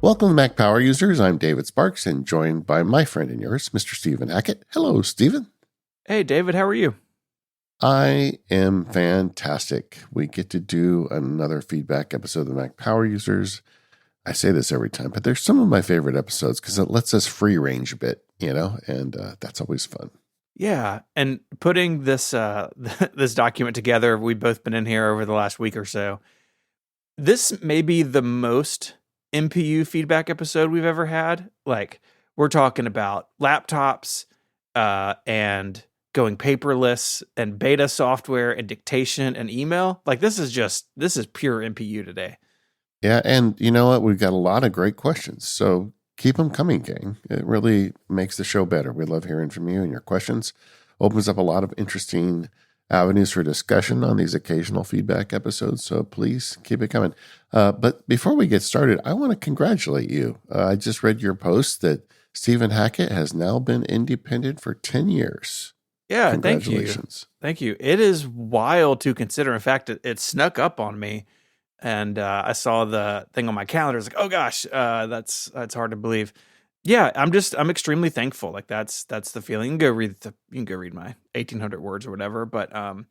Welcome to Mac Power Users. I'm David Sparks and joined by my friend and yours, Mr. Stephen Hackett. Hello, Stephen. Hey, David, how are you? I am fantastic. We get to do another feedback episode of the Mac Power Users. I say this every time, but they're some of my favorite episodes because it lets us free range a bit, and that's always fun. Yeah, and putting this this document together, we've both been in here over the last week or so. This may be the most MPU feedback episode we've ever had. Like, we're talking about laptops and going paperless and beta software and dictation and email. Like, this is pure MPU today. Yeah, and you know what? We've got a lot of great questions, so keep them coming, gang. It really makes the show better. We love hearing from you and your questions. Opens up a lot of interesting avenues for discussion on these occasional feedback episodes, so please keep it coming. But before we get started, I want to congratulate you. I just read your post that Stephen Hackett has now been independent for 10 years. Yeah, Congratulations. Thank you. It is wild to consider. In fact, it snuck up on me. And I saw the thing on my calendar. It's like, oh gosh, that's hard to believe. Yeah, I'm extremely thankful. Like that's the feeling. You can go read my 1,800 words or whatever. But I've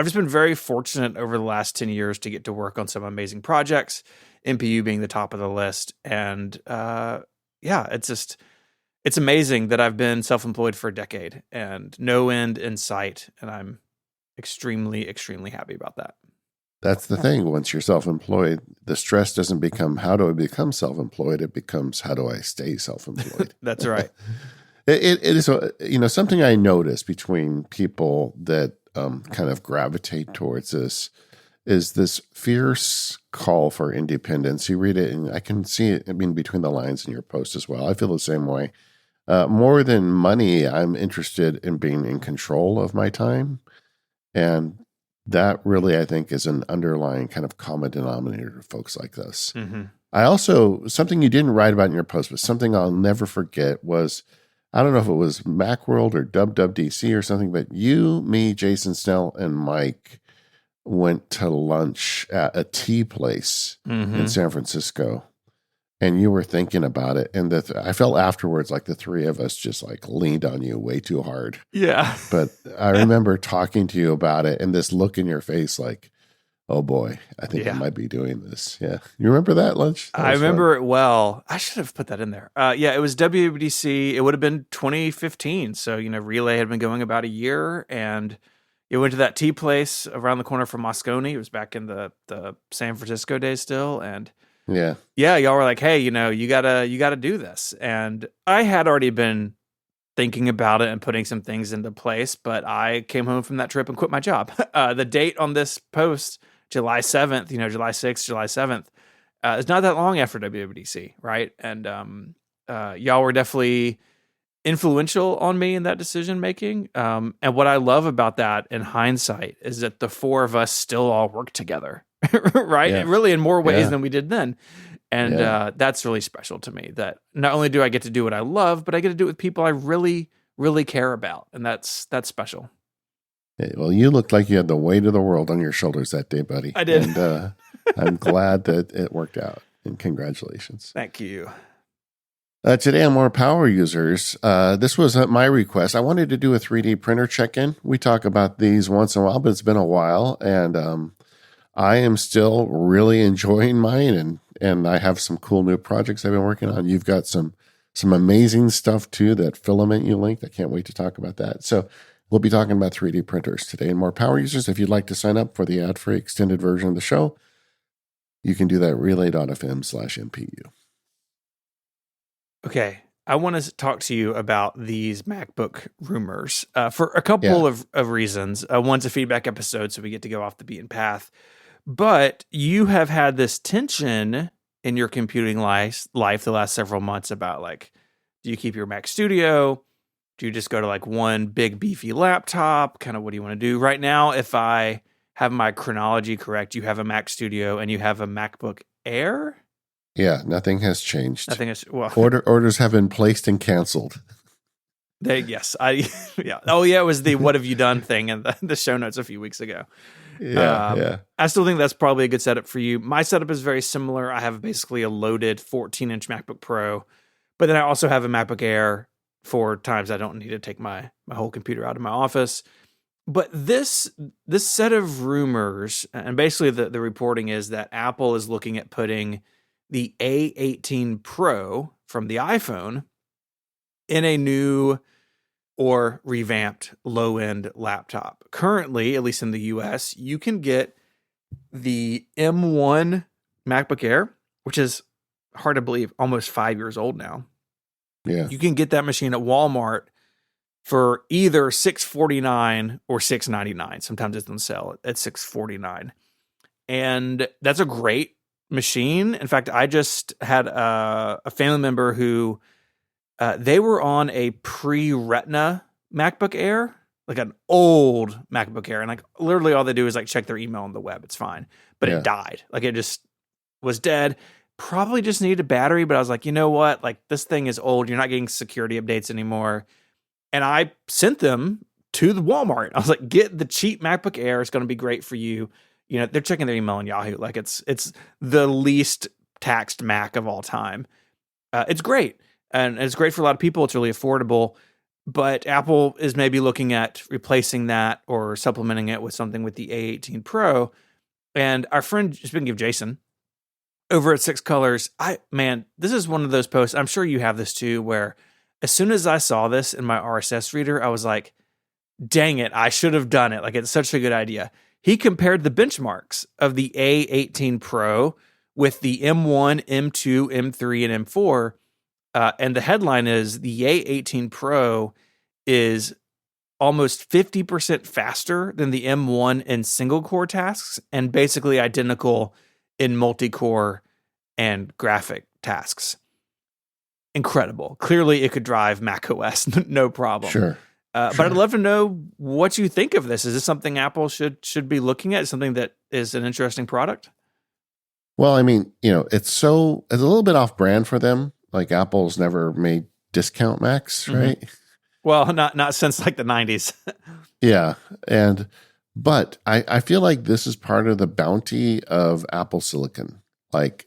just been very fortunate over the last 10 years to get to work on some amazing projects. MPU being the top of the list, and it's amazing that I've been self-employed for a decade and no end in sight, and I'm extremely, extremely happy about that. That's the thing. Once you're self-employed, the stress doesn't become how do I become self-employed? It becomes how do I stay self-employed? That's right. It is, something I notice between people that kind of gravitate towards this is this fierce call for independence. You read it, and I can see it. I mean, between the lines in your post as well. I feel the same way. More than money, I'm interested in being in control of my time, and that really, I think, is an underlying kind of common denominator to folks like this. Mm-hmm. I also, something you didn't write about in your post, but something I'll never forget was, I don't know if it was Macworld or WWDC or something, but you, me, Jason Snell, and Mike went to lunch at a tea place in San Francisco. And you were thinking about it. And I felt afterwards like the three of us just like leaned on you way too hard. Yeah. But I remember talking to you about it and this look in your face like, oh boy, I think I might be doing this. Yeah. You remember that lunch? I remember it well. I should have put that in there. Yeah, it was WWDC. It would have been 2015. So, Relay had been going about a year, and you went to that tea place around the corner from Moscone. It was back in the San Francisco days still. And yeah, y'all were like, hey, you gotta do this. And I had already been thinking about it and putting some things into place, but I came home from that trip and quit my job. The date on this post, July 7th, July 6th, July 7th, is not that long after WWDC, right? And y'all were definitely influential on me in that decision making. And what I love about that in hindsight is that the four of us still all work together. Right? Yeah. Really in more ways than we did then. And that's really special to me, that not only do I get to do what I love, but I get to do it with people I really, really care about. And that's special. Well, you looked like you had the weight of the world on your shoulders that day, buddy. I did. And I'm glad that it worked out. And congratulations. Thank you. Today on More Power Users, this was my request. I wanted to do a 3D printer check-in. We talk about these once in a while, but it's been a while. And I am still really enjoying mine, and I have some cool new projects I've been working on. You've got some amazing stuff too, that filament you linked. I can't wait to talk about that. So we'll be talking about 3D printers today and More Power Users. If you'd like to sign up for the ad-free extended version of the show, you can do that at relay.fm/MPU. Okay. I want to talk to you about these MacBook rumors for a couple of reasons. One's a feedback episode, so we get to go off the beaten path. But you have had this tension in your computing life the last several months about, like, do you keep your Mac Studio? Do you just go to like one big beefy laptop? Kind of what do you want to do? Right now, if I have my chronology correct, you have a Mac Studio and you have a MacBook Air? Yeah, nothing has changed. Nothing has, well. Orders have been placed and canceled. Yeah. Oh yeah, it was the "What have you done" thing in the show notes a few weeks ago. Yeah, yeah, I still think that's probably a good setup for you. My setup is very similar. I have basically a loaded 14-inch MacBook Pro, but then I also have a MacBook Air for times I don't need to take my whole computer out of my office. But this set of rumors, and basically the reporting is that Apple is looking at putting the A18 Pro from the iPhone in a new or revamped low-end laptop. Currently, at least in the US, you can get the M1 MacBook Air, which is hard to believe, almost 5 years old now. yeah. You can get that machine at Walmart for either $649 or $699. Sometimes it's on sale at $649. And that's a great machine. In fact, I just had a family member who they were on a pre-Retina MacBook Air, like an old MacBook Air, and like literally all they do is like check their email on the web. It's fine, but Yeah. it died. Like it just was dead. Probably just needed a battery, but I was like, you know what? Like this thing is old. You're not getting security updates anymore. And I sent them to the Walmart. I was like, get the cheap MacBook Air. It's going to be great for you. You know, they're checking their email on Yahoo. Like it's the least taxed Mac of all time. It's great. And it's great for a lot of people. It's really affordable. But Apple is maybe looking at replacing that or supplementing it with something with the A18 Pro. And our friend, speaking of Jason, over at Six Colors, this is one of those posts. I'm sure you have this too, where as soon as I saw this in my RSS reader, I was like, dang it, I should have done it. Like, it's such a good idea. He compared the benchmarks of the A18 Pro with the M1, M2, M3, and M4. And the headline is the A18 Pro is almost 50% faster than the M1 in single core tasks and basically identical in multi-core and graphic tasks. Incredible. Clearly, it could drive Mac OS, no problem. Sure. But I'd love to know what you think of this. Is this something Apple should be looking at? Something that is an interesting product? Well, I mean, it's a little bit off brand for them. Like Apple's never made discount Macs, right? Well, not since like the 90s. Yeah. But I feel like this is part of the bounty of Apple Silicon. Like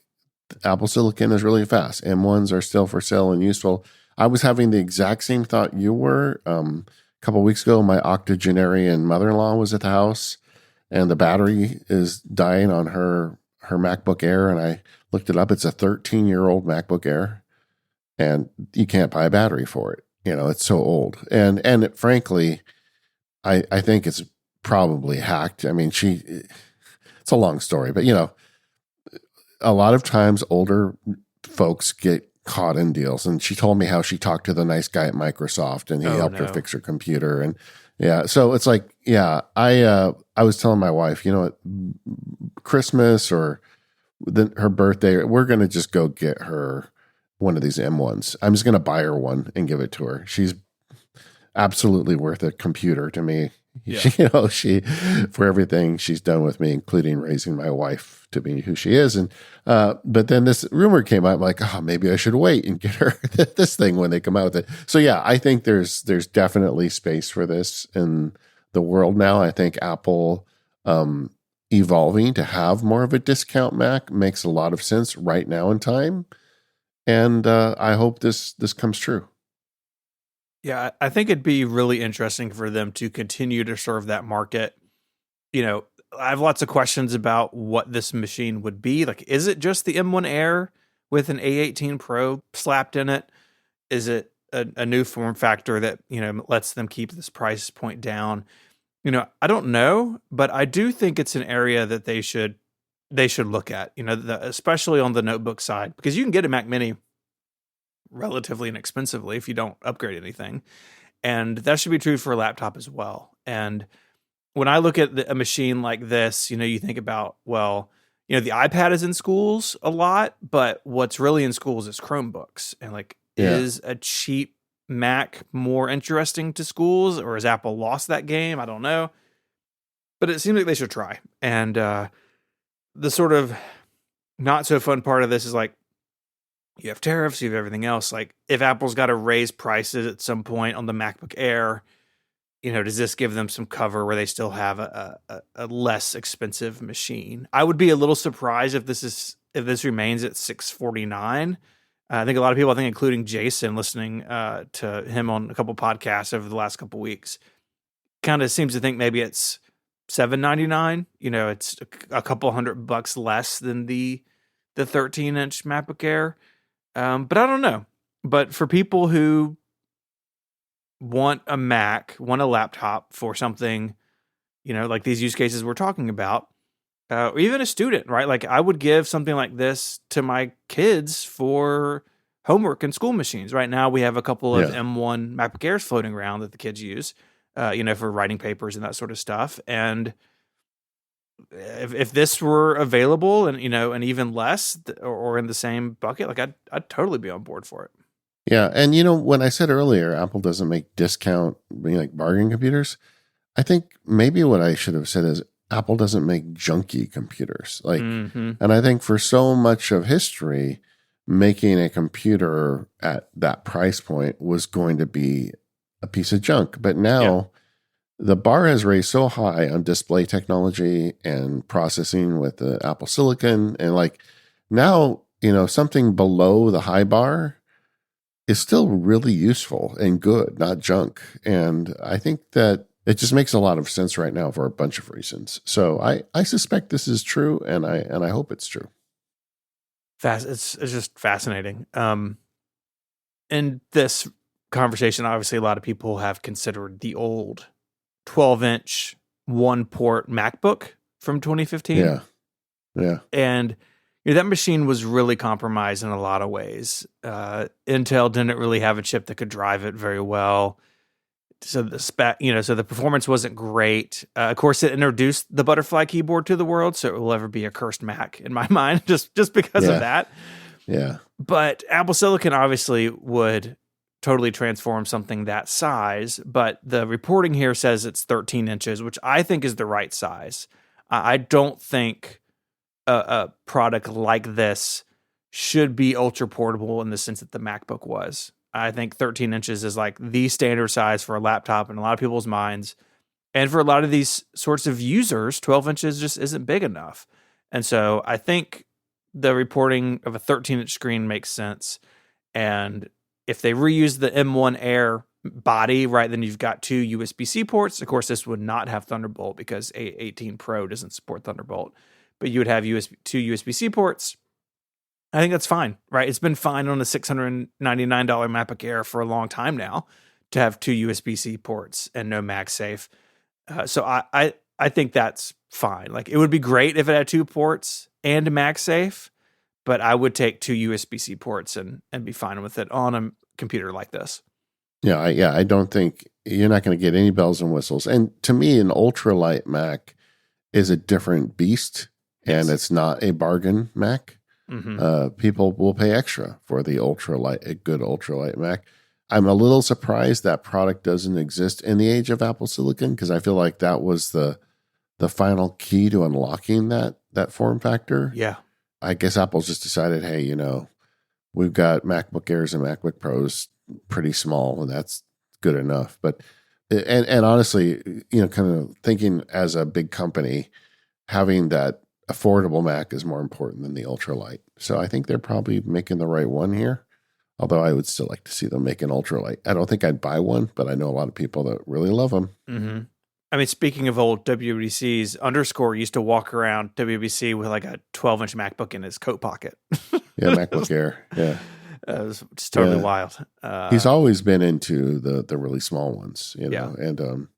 Apple Silicon is really fast. M1s are still for sale and useful. I was having the exact same thought you were. A couple of weeks ago, my octogenarian mother-in-law was at the house and the battery is dying on her MacBook Air. And I looked it up. It's a 13-year-old MacBook Air and you can't buy a battery for it. It's so old. And frankly, I think it's probably hacked. I mean, it's a long story, but a lot of times older folks get caught in deals. And she told me how she talked to the nice guy at Microsoft and he helped her fix her computer. And yeah, so it's like, yeah, I was telling my wife, at Christmas or her birthday, we're going to just go get her one of these M1s. I'm just going to buy her one and give it to her. She's absolutely worth a computer to me. Yeah. She for everything she's done with me, including raising my wife to be who she is. And but then this rumor came out. I'm like, oh, maybe I should wait and get her this thing when they come out with it. So yeah, I think there's definitely space for this in the world now. I think Apple evolving to have more of a discount Mac makes a lot of sense right now in time. And I hope this comes true. Yeah, I think it'd be really interesting for them to continue to serve that market. I have lots of questions about what this machine would be. Like, is it just the M1 Air with an A18 Pro slapped in it? Is it a new form factor that, lets them keep this price point down? I don't know, but I do think it's an area that they should look at, especially on the notebook side, because you can get a Mac Mini relatively inexpensively if you don't upgrade anything. And that should be true for a laptop as well. And when I look at a machine like this, you think about, well, the iPad is in schools a lot, but what's really in schools is Chromebooks. And is a cheap Mac more interesting to schools, or has Apple lost that game? I don't know. But it seems like they should try. And the sort of not so fun part of this is like, you have tariffs, you have everything else. Like if Apple's got to raise prices at some point on the MacBook Air, does this give them some cover where they still have a less expensive machine? I would be a little surprised if this remains at $649. I think a lot of people, I think including Jason, listening to him on a couple podcasts over the last couple weeks, kind of seems to think maybe it's $799. It's a couple $100 less than the 13-inch MacBook Air. But I don't know. But for people who want a Mac, want a laptop for something, like these use cases we're talking about, or even a student, right? Like I would give something like this to my kids for homework and school machines. Right now we have a couple of M1 MacBook Airs floating around that the kids use, for writing papers and that sort of stuff. And if this were available and, and even less or in the same bucket, like I'd totally be on board for it. Yeah. And, when I said earlier, Apple doesn't make discount, like bargain computers, I think maybe what I should have said is Apple doesn't make junky computers. Like, and I think for so much of history, making a computer at that price point was going to be a piece of junk. But now the bar has raised so high on display technology and processing with the Apple Silicon. And like now, something below the high bar is still really useful and good, not junk. And I think that it just makes a lot of sense right now for a bunch of reasons. So I suspect this is true, and I hope it's true. It's just fascinating. In this conversation, obviously, a lot of people have considered the old 12-inch one-port MacBook from 2015. Yeah. And that machine was really compromised in a lot of ways. Intel didn't really have a chip that could drive it very well. So the performance wasn't great. Of course, it introduced the butterfly keyboard to the world, so it will ever be a cursed Mac in my mind, just because of that. Yeah. But Apple Silicon obviously would totally transform something that size. But the reporting here says it's 13 inches, which I think is the right size. I don't think a product like this should be ultra portable in the sense that the MacBook was. I think 13 inches is like the standard size for a laptop in a lot of people's minds. And for a lot of these sorts of users, 12 inches just isn't big enough. And so I think the reporting of a 13-inch screen makes sense. And if they reuse the M1 Air body, right, then you've got two USB-C ports. Of course, this would not have Thunderbolt because A18 Pro doesn't support Thunderbolt. But you would have two USB-C ports. I think that's fine, right? It's been fine on a $699 MacBook Air for a long time now to have two USB-C ports and no MagSafe. So I think that's fine. Like it would be great if it had two ports and MagSafe, but I would take two USB-C ports and be fine with it on a computer like this. Yeah, I don't think you're not going to get any bells and whistles. And to me, an ultralight Mac is a different beast, and it's not a bargain Mac. People will pay extra for the a good ultralight Mac. I'm a little surprised that product doesn't exist in the age of Apple Silicon, because I feel like that was the final key to unlocking that form factor. Yeah. I guess Apple's just decided, hey, we've got MacBook Airs and MacBook Pros pretty small, and that's good enough. But and honestly, kind of thinking as a big company, having that affordable Mac is more important than the ultralight. So I think they're probably making the right one here. Although I would still like to see them make an ultralight. I don't think I'd buy one, but I know a lot of people that really love them. Mm-hmm. I mean, speaking of old WWDCs, Underscore used to walk around WWDC with like a 12-inch MacBook in his coat pocket. Yeah, MacBook Air. Yeah. It was just totally wild. He's always been into the really small ones, and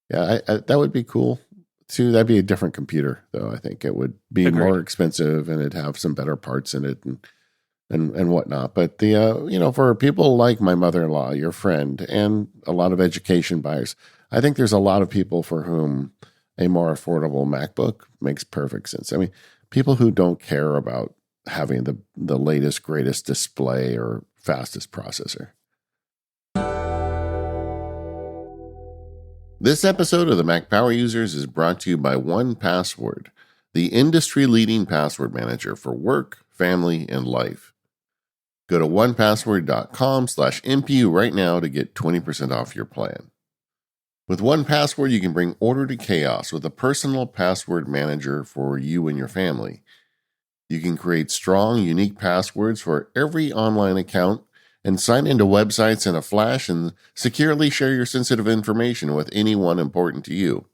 that would be cool too. That'd be a different computer, though. I think it would be more expensive, and it'd have some better parts in it and whatnot. But for people like my mother-in-law, your friend, and a lot of education buyers, I think there's a lot of people for whom a more affordable MacBook makes perfect sense. I mean, people who don't care about having the latest, greatest display or fastest processor. This episode of the Mac Power Users is brought to you by 1Password, the industry-leading password manager for work, family, and life. Go to onepassword.com/MPU right now to get 20% off your plan. With 1Password, you can bring order to chaos with a personal password manager for you and your family. You can create strong, unique passwords for every online account and sign into websites in a flash and securely share your sensitive information with anyone important to you.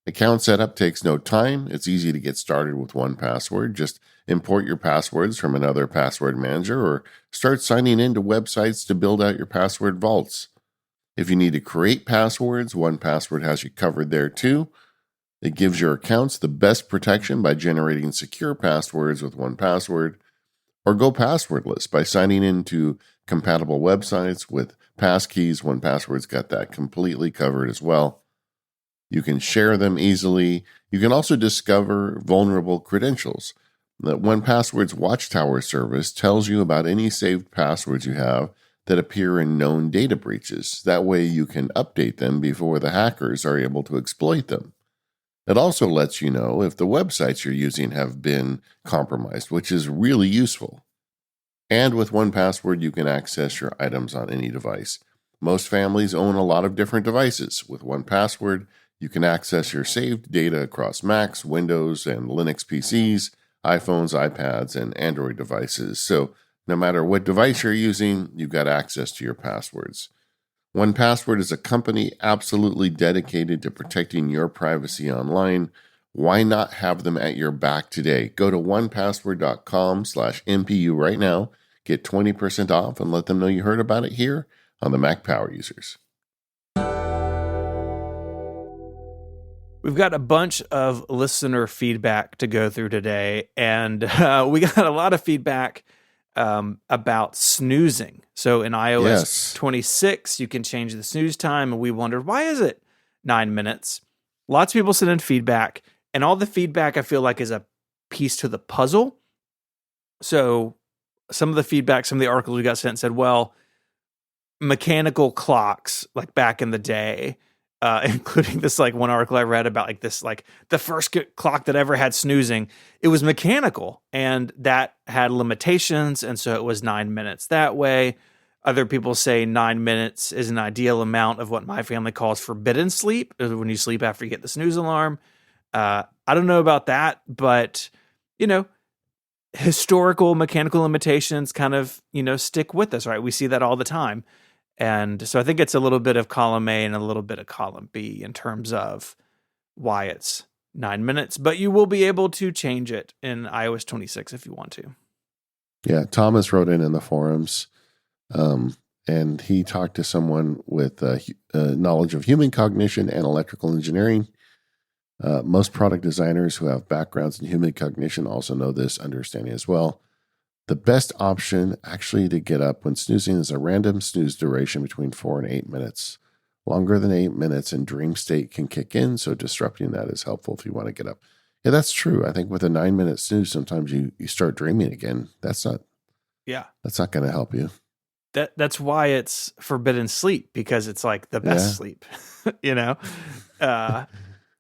Account setup takes no time. It's easy to get started with 1Password. Just import your passwords from another password manager or start signing into websites to build out your password vaults. If you need to create passwords, 1Password has you covered there too. It gives your accounts the best protection by generating secure passwords with 1Password, or go passwordless by signing into compatible websites with passkeys. 1Password's got that completely covered as well. You can share them easily. You can also discover vulnerable credentials. The 1Password's Watchtower service tells you about any saved passwords you have that appear in known data breaches. That way you can update them before the hackers are able to exploit them. It also lets you know if the websites you're using have been compromised, which is really useful. And with 1Password, you can access your items on any device. Most families own a lot of different devices. With 1Password, you can access your saved data across Macs, Windows, and Linux PCs, iPhones, iPads, and Android devices. So no matter what device you're using, you've got access to your passwords. 1Password is a company absolutely dedicated to protecting your privacy online. Why not have them at your back today? Go to 1password.com/MPU right now. Get 20% off and let them know you heard about it here on the Mac Power Users. We've got a bunch of listener feedback to go through today, and we got a lot of feedback about snoozing. So in iOS 26, you can change the snooze time, and we wondered, why is it 9 minutes? Lots of people sent in feedback, and all the feedback I feel like is a piece to the puzzle. So some of the feedback, some of the articles we got sent said, well, mechanical clocks, like back in the day, including this like one article I read about like this, like the first clock that ever had snoozing, it was mechanical and that had limitations. And so it was 9 minutes that way. Other people say 9 minutes is an ideal amount of what my family calls forbidden sleep, when you sleep after you get the snooze alarm. I don't know about that, but you know, historical mechanical limitations kind of, stick with us, right? We see that all the time. And so I think it's a little bit of column A and a little bit of column B in terms of why it's 9 minutes, but you will be able to change it in iOS 26 if you want to. Yeah, Thomas wrote in the forums, and he talked to someone with knowledge of human cognition and electrical engineering. Most product designers who have backgrounds in human cognition also know this understanding as well. The best option actually to get up when snoozing is a random snooze duration between 4 and 8 minutes. Longer than 8 minutes and dream state can kick in, so disrupting that is helpful if you want to get up. Yeah, that's true. I think with a 9-minute snooze, sometimes you start dreaming again. That's not going to help you. That's why it's forbidden sleep, because it's like the best sleep,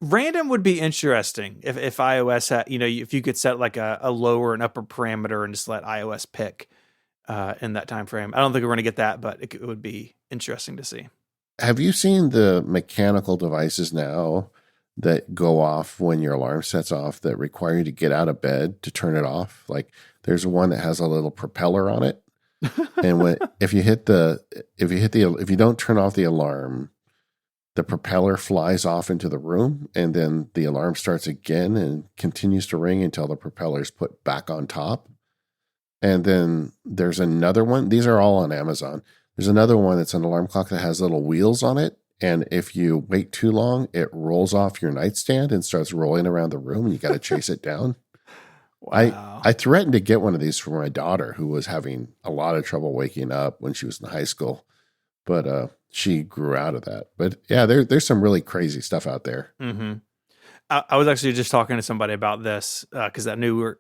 Random would be interesting if iOS had, if you could set like a lower and upper parameter and just let iOS pick in that time frame. I don't think we're going to get that, but it would be interesting to see. Have you seen the mechanical devices now that go off when your alarm sets off that require you to get out of bed to turn it off? Like there's one that has a little propeller on it, and if you don't turn off the alarm, the propeller flies off into the room, and then the alarm starts again and continues to ring until the propeller is put back on top. And then there's another one. These are all on Amazon. There's another one that's an alarm clock that has little wheels on it. And if you wait too long, it rolls off your nightstand and starts rolling around the room, and you got to chase it down. Wow. I threatened to get one of these for my daughter, who was having a lot of trouble waking up when she was in high school. But she grew out of that. But yeah, there's some really crazy stuff out there. Mm-hmm. I was actually just talking to somebody about this because I knew we were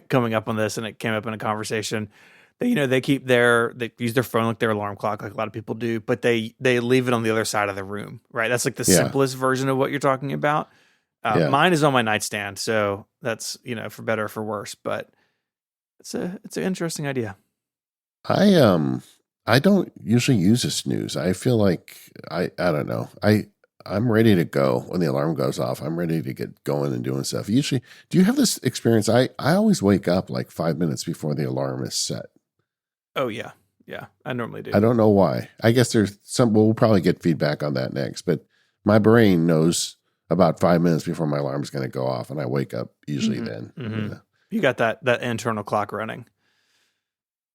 coming up on this, and it came up in a conversation. They they use their phone like their alarm clock, like a lot of people do, but they leave it on the other side of the room, right? That's like the simplest version of what you're talking about. Mine is on my nightstand, so that's for better or for worse. But it's an interesting idea. I don't usually use a snooze. I feel like I don't know. I'm ready to go when the alarm goes off. I'm ready to get going and doing stuff. Usually, do you have this experience? I always wake up like 5 minutes before the alarm is set. Oh yeah, yeah, I normally I do. don't know why. I guess there's some, we'll probably get feedback on that next, but my brain knows about 5 minutes before my alarm is going to go off, and I wake up usually Hmm. then. Hmm. You got that internal clock running.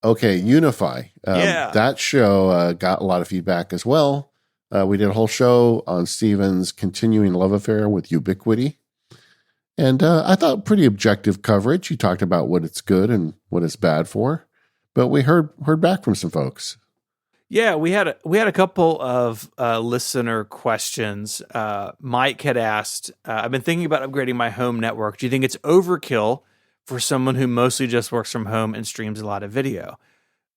Okay, Unify. Yeah. That show got a lot of feedback as well. We did a whole show on Steven's continuing love affair with Ubiquity. And I thought pretty objective coverage. He talked about what it's good and what it's bad for. But we heard back from some folks. Yeah, we had a couple of listener questions. Mike had asked, "I've been thinking about upgrading my home network. Do you think it's overkill for someone who mostly just works from home and streams a lot of video?"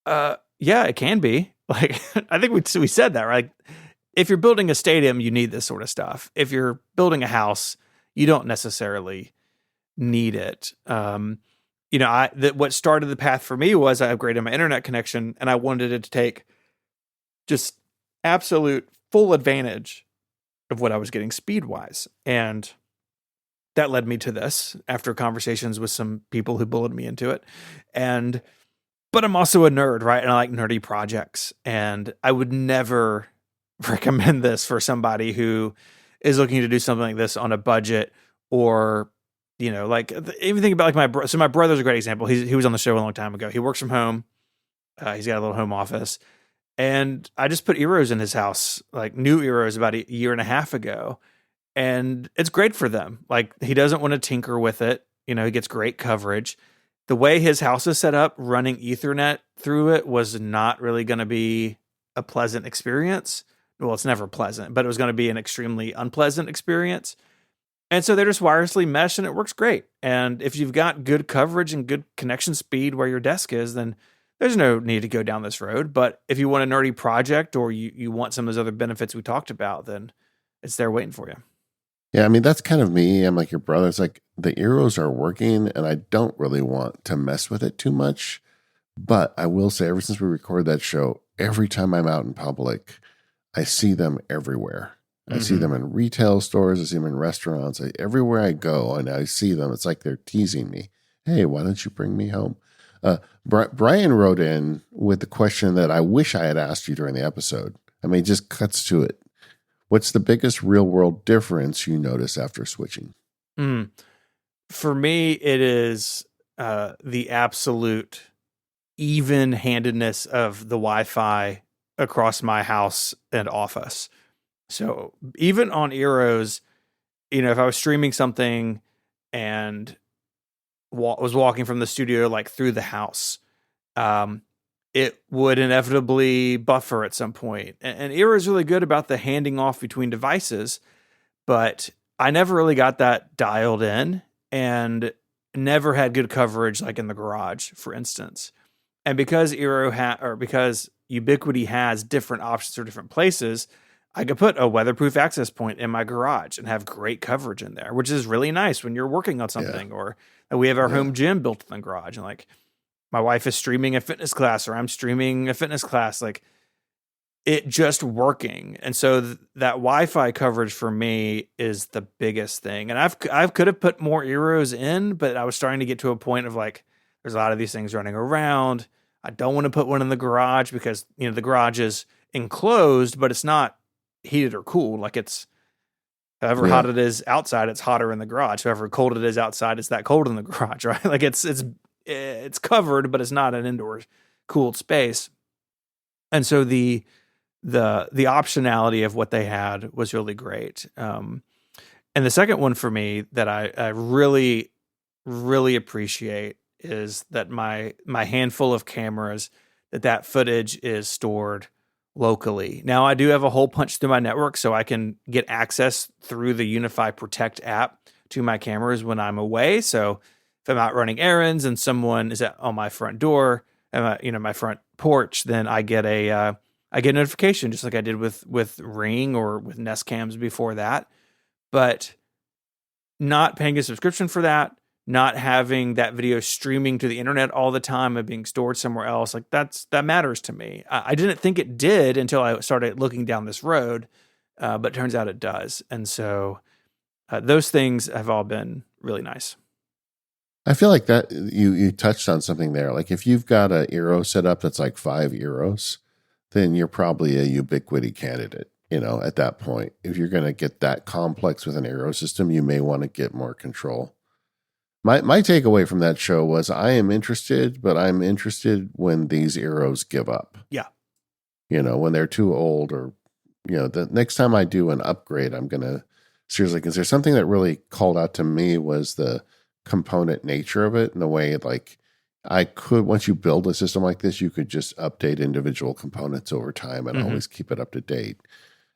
Yeah, it can be. Like, I think we said that, right? If you're building a stadium, you need this sort of stuff. If you're building a house, you don't necessarily need it. What started the path for me was I upgraded my internet connection, and I wanted it to take just absolute full advantage of what I was getting speed wise. And that led me to this after conversations with some people who bullied me into it. But I'm also a nerd, right? And I like nerdy projects. And I would never recommend this for somebody who is looking to do something like this on a budget, or, like even think about like my brother's a great example. He was on the show a long time ago. He works from home. He's got a little home office. And I just put Eros in his house, like new Eros about a year and a half ago. And it's great for them. Like, he doesn't want to tinker with it. He gets great coverage. The way his house is set up, running Ethernet through it was not really going to be a pleasant experience. Well, it's never pleasant, but it was going to be an extremely unpleasant experience. And so they're just wirelessly mesh, and it works great. And if you've got good coverage and good connection speed where your desk is, then there's no need to go down this road. But if you want a nerdy project, or you want some of those other benefits we talked about, then it's there waiting for you. Yeah, I mean, that's kind of me. I'm like your brother. It's like the arrows are working, and I don't really want to mess with it too much. But I will say, ever since we recorded that show, every time I'm out in public, I see them everywhere. I see them in retail stores. I see them in restaurants. Everywhere I go and I see them, it's like they're teasing me. Hey, why don't you bring me home? Brian wrote in with the question that I wish I had asked you during the episode. I mean, it just cuts to it. What's the biggest real world difference you notice after switching? For me, it is the absolute even-handedness of the Wi-Fi across my house and office. So even on Eros, if I was streaming something and was walking from the studio like through the house, it would inevitably buffer at some point. And Eero is really good about the handing off between devices, but I never really got that dialed in, and never had good coverage like in the garage, for instance. And because because Ubiquity has different options for different places, I could put a weatherproof access point in my garage and have great coverage in there, which is really nice when you're working on something. Or we have our home gym built in the garage, and like my wife is streaming a fitness class, or I'm streaming a fitness class, like it just working. And so that Wi-Fi coverage for me is the biggest thing. And I could have put more Eros in, but I was starting to get to a point of like, there's a lot of these things running around. I don't want to put one in the garage because, the garage is enclosed, but it's not heated or cooled. Like, it's however hot it is outside, it's hotter in the garage. However cold it is outside, it's that cold in the garage, right? Like it's covered, but it's not an indoor cooled space. And so the optionality of what they had was really great. And the second one for me that I really, really appreciate is that my handful of cameras, that footage is stored locally. Now, I do have a hole punched through my network, so I can get access through the Unify Protect app to my cameras when I'm away. So if I'm out running errands and someone is on my front door, my front porch, then I get a notification, just like I did with Ring or with Nest Cams before that. But not paying a subscription for that, not having that video streaming to the internet all the time and being stored somewhere else, like that matters to me. I didn't think it did until I started looking down this road. but it turns out it does. And so those things have all been really nice. I feel like that you touched on something there. Like if you've got a Eero set up that's like €5, then you're probably a Ubiquiti candidate. At that point, if you're going to get that complex with an Eero system, you may want to get more control. My takeaway from that show was I am interested, but I'm interested when these Eeros give up. Yeah. When they're too old, or the next time I do an upgrade, I'm going to seriously consider. Something that really called out to me was the component nature of it, and the way like I could, once you build a system like this, you could just update individual components over time and always keep it up to date.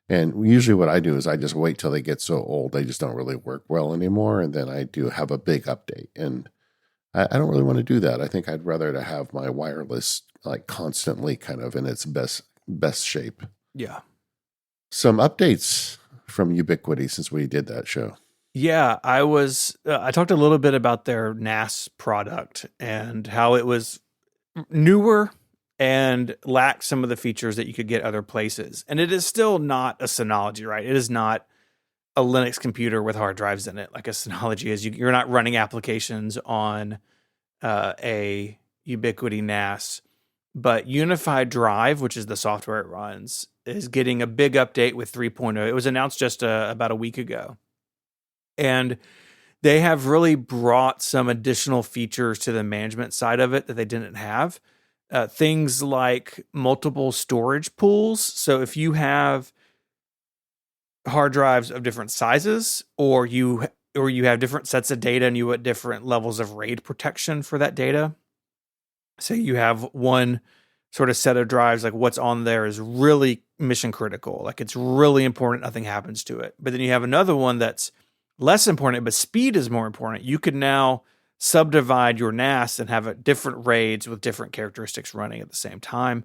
And usually what I do is I just wait till they get so old they just don't really work well anymore, and then I do have a big update. And I don't really want to do that. I think I'd rather to have my wireless like constantly kind of in its best shape. Yeah. Some updates from Ubiquiti since we did that show. Yeah, I talked a little bit about their NAS product and how it was newer and lacked some of the features that you could get other places. And it is still not a Synology, right? It is not a Linux computer with hard drives in it like a Synology is. You're not running applications on a Ubiquiti NAS. But Unified Drive, which is the software it runs, is getting a big update with 3.0. It was announced just about a week ago. And they have really brought some additional features to the management side of it that they didn't have. Things like multiple storage pools. So if you have hard drives of different sizes, or you have different sets of data and you want different levels of RAID protection for that data. Say you have one sort of set of drives, like what's on there is really mission critical. Like it's really important, nothing happens to it. But then you have another one that's less important, but speed is more important. You can now subdivide your NAS and have different RAIDs with different characteristics running at the same time.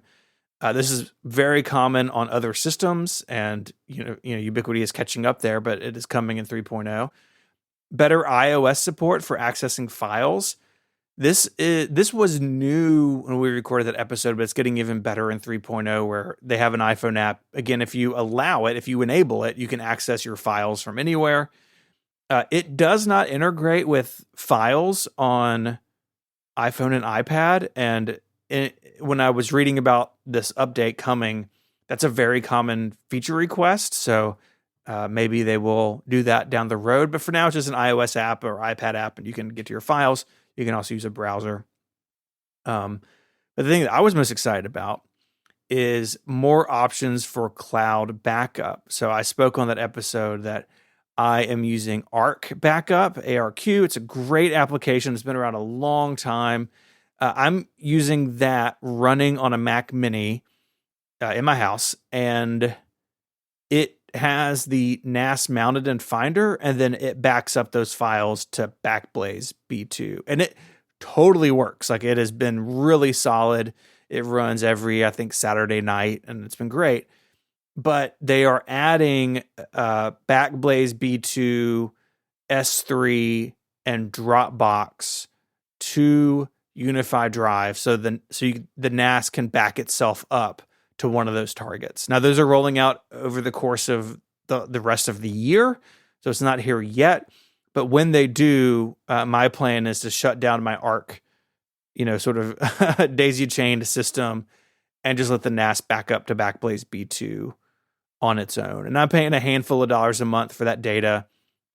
This is very common on other systems, and Ubiquiti is catching up there, but it is coming in 3.0. Better iOS support for accessing files. This was new when we recorded that episode, but it's getting even better in 3.0, where they have an iPhone app. Again, if you allow it, if you enable it, you can access your files from anywhere. It does not integrate with files on iPhone and iPad. And when I was reading about this update coming, that's a very common feature request. So maybe they will do that down the road. But for now, it's just an iOS app or iPad app, and you can get to your files. You can also use a browser. But the thing that I was most excited about is more options for cloud backup. So I spoke on that episode that I am using Arc Backup, ARQ. It's a great application. It's been around a long time. I'm using that running on a Mac Mini in my house, and it has the NAS mounted in Finder, and then it backs up those files to Backblaze B2. And it totally works. Like, it has been really solid. It runs every, I think, Saturday night, and it's been great. But they are adding Backblaze B2, S3, and Dropbox to Unified Drive, so the NAS can back itself up to one of those targets. Now, those are rolling out over the course of the rest of the year, so it's not here yet. But when they do, my plan is to shut down my Arc, sort of daisy-chained system, and just let the NAS back up to Backblaze B2 on its own. And I'm paying a handful of dollars a month for that data.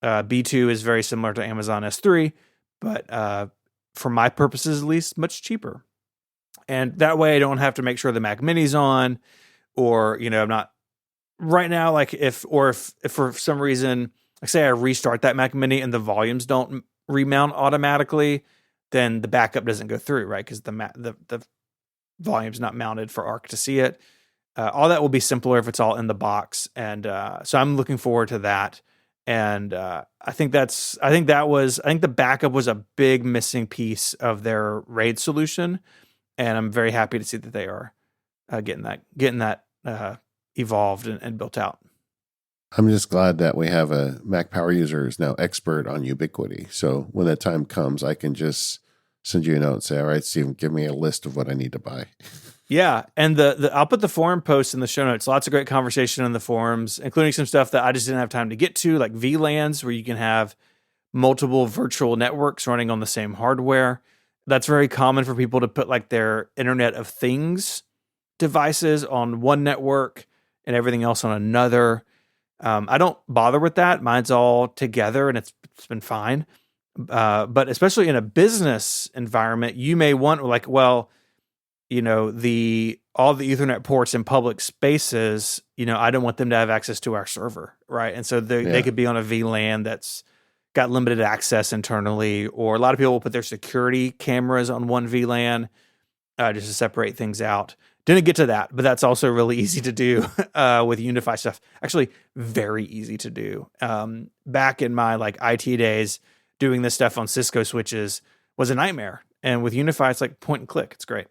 B2 is very similar to Amazon S3, but for my purposes, at least, much cheaper. And that way I don't have to make sure the Mac Mini's on, or, I'm not right now, like if for some reason, like say I restart that Mac Mini and the volumes don't remount automatically, then the backup doesn't go through, right? Because the volume's not mounted for Arc to see it. All that will be simpler if it's all in the box. And so I'm looking forward to that. And I think the backup was a big missing piece of their RAID solution. And I'm very happy to see that they are getting that evolved and built out. I'm just glad that we have a Mac Power user who's now expert on Ubiquiti. So when that time comes, I can just send you a note and say, all right, Stephen, give me a list of what I need to buy. Yeah, and the I'll put the forum posts in the show notes. Lots of great conversation in the forums, including some stuff that I just didn't have time to get to, like VLANs, where you can have multiple virtual networks running on the same hardware. That's very common for people to put like their Internet of Things devices on one network and everything else on another. I don't bother with that. Mine's all together and it's been fine. But especially in a business environment, you may want like, well, the all the Ethernet ports in public spaces, I don't want them to have access to our server, right? And so they Yeah. could be on a VLAN that's got limited access internally, or a lot of people will put their security cameras on one VLAN just to separate things out. Didn't get to that, but that's also really easy to do with Unify stuff. Actually, very easy to do. Back in my like IT days, doing this stuff on Cisco switches was a nightmare. And with Unify, it's like point and click. It's great.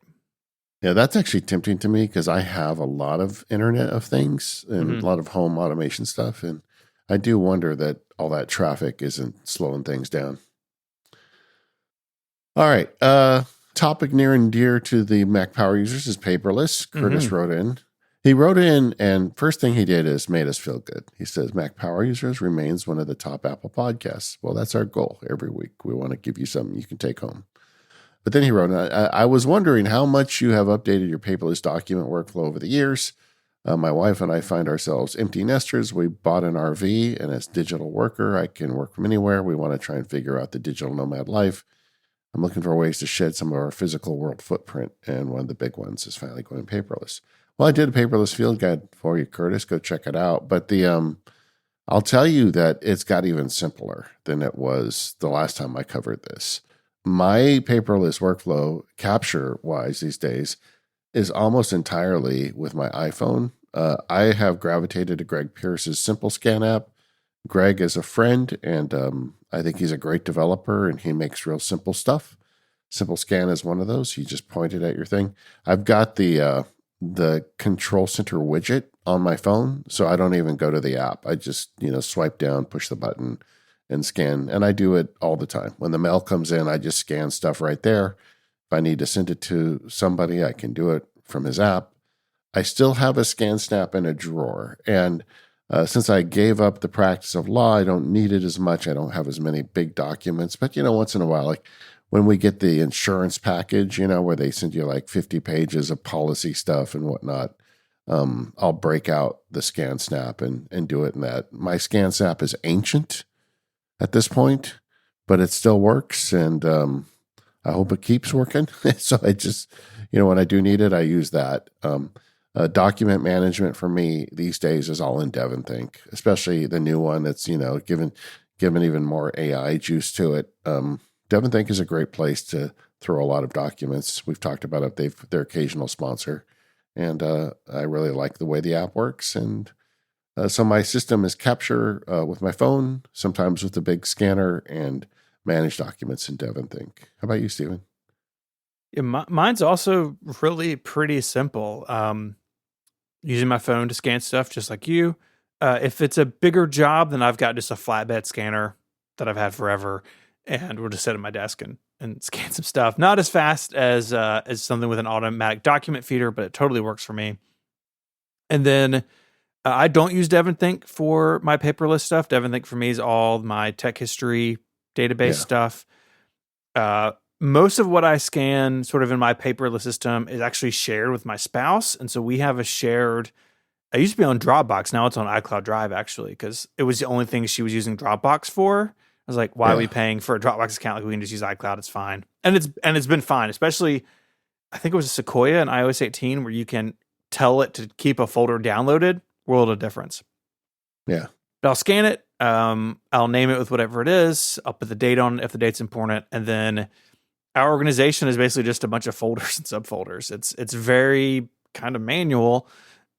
Yeah, that's actually tempting to me because I have a lot of Internet of Things and a lot of home automation stuff. And I do wonder that all that traffic isn't slowing things down. All right. Topic near and dear to the Mac Power users is paperless. Curtis wrote in. He wrote in, and first thing he did is made us feel good. He says, Mac Power users remains one of the top Apple podcasts. Well, that's our goal every week. We want to give you something you can take home. But then he wrote, I was wondering how much you have updated your paperless document workflow over the years. My wife and I find ourselves empty nesters. We bought an RV, and as digital worker, I can work from anywhere. We want to try and figure out the digital nomad life. I'm looking for ways to shed some of our physical world footprint, and one of the big ones is finally going paperless. Well, I did a paperless field guide for you, Curtis. Go check it out. But I'll tell you that it's got even simpler than it was the last time I covered this. My paperless workflow, capture-wise these days, is almost entirely with my iPhone. I have gravitated to Greg Pierce's Simple Scan app. Greg is a friend, and I think he's a great developer, and he makes real simple stuff. Simple Scan is one of those. You just point it at your thing. I've got the Control Center widget on my phone, so I don't even go to the app. I just swipe down, push the button, and scan. And I do it all the time. When the mail comes in, I just scan stuff right there. If I need to send it to somebody, I can do it from his app. I still have a scan snap in a drawer. And since I gave up the practice of law, I don't need it as much. I don't have as many big documents. But, once in a while, like when we get the insurance package, where they send you like 50 pages of policy stuff and whatnot, I'll break out the scan snap and do it in that. My scan snap is ancient at this point, but it still works, and I hope it keeps working. So I just, when I do need it, I use that. Document management for me these days is all in DevonThink, especially the new one that's, given even more AI juice to it. DevonThink is a great place to throw a lot of documents. We've talked about it. They're their occasional sponsor, and I really like the way the app works. And so my system is capture with my phone, sometimes with the big scanner, and manage documents in DevonThink. How about you, Stephen? Yeah, mine's also really pretty simple. Using my phone to scan stuff just like you. If it's a bigger job, then I've got just a flatbed scanner that I've had forever, and we'll just sit at my desk and scan some stuff. Not as fast as something with an automatic document feeder, but it totally works for me. And then I don't use DevonThink for my paperless stuff. DevonThink for me is all my tech history database stuff. Most of what I scan sort of in my paperless system is actually shared with my spouse. And so we have a shared, I used to be on Dropbox. Now it's on iCloud Drive, actually, because it was the only thing she was using Dropbox for. I was like, why are we paying for a Dropbox account? Like, we can just use iCloud. It's fine. And it's been fine, especially, I think it was a Sequoia in iOS 18 where you can tell it to keep a folder downloaded. World of difference. Yeah. But I'll scan it. I'll name it with whatever it is. I'll put the date on it if the date's important. And then our organization is basically just a bunch of folders and subfolders. It's very kind of manual,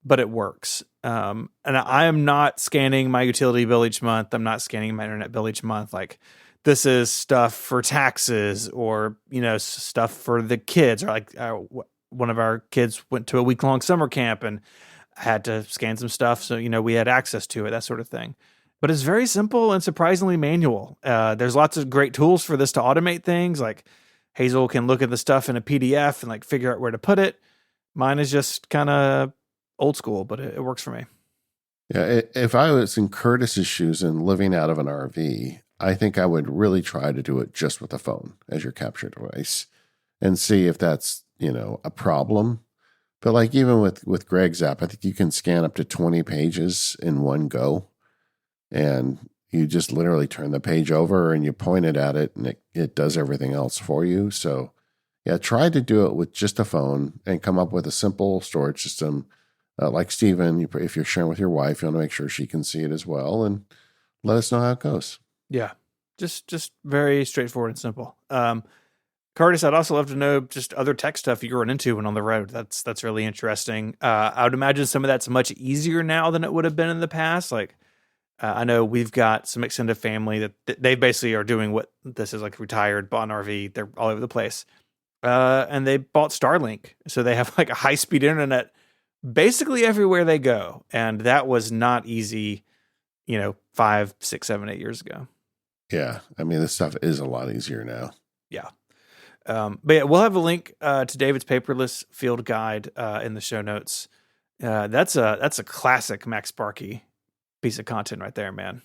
but it works. And I am not scanning my utility bill each month. I'm not scanning my internet bill each month. Like, this is stuff for taxes or, stuff for the kids. Or like one of our kids went to a week-long summer camp and had to scan some stuff. So, we had access to it, that sort of thing. But it's very simple and surprisingly manual. There's lots of great tools for this to automate things. Like Hazel can look at the stuff in a PDF and like figure out where to put it. Mine is just kind of old school, but it works for me. Yeah, if I was in Curtis's shoes and living out of an RV, I think I would really try to do it just with a phone as your capture device and see if that's, a problem. But like even with Greg's app, I think you can scan up to 20 pages in one go, and you just literally turn the page over and you point it at it, and it does everything else for you. So yeah, try to do it with just a phone and come up with a simple storage system. Like Steven, if you're sharing with your wife, you want to make sure she can see it as well, and let us know how it goes. Yeah. Just very straightforward and simple. Curtis, I'd also love to know just other tech stuff you run into when on the road. That's really interesting. I would imagine some of that's much easier now than it would have been in the past. Like, I know we've got some extended family that they basically are doing what this is, like retired, bought an RV. They're all over the place. And they bought Starlink. So they have like a high speed internet basically everywhere they go. And that was not easy, 5, 6, 7, 8 years ago. Yeah, I mean, this stuff is a lot easier now. Yeah. But yeah, we'll have a link to David's paperless field guide in the show notes. That's a classic Max Sparky piece of content right there, man.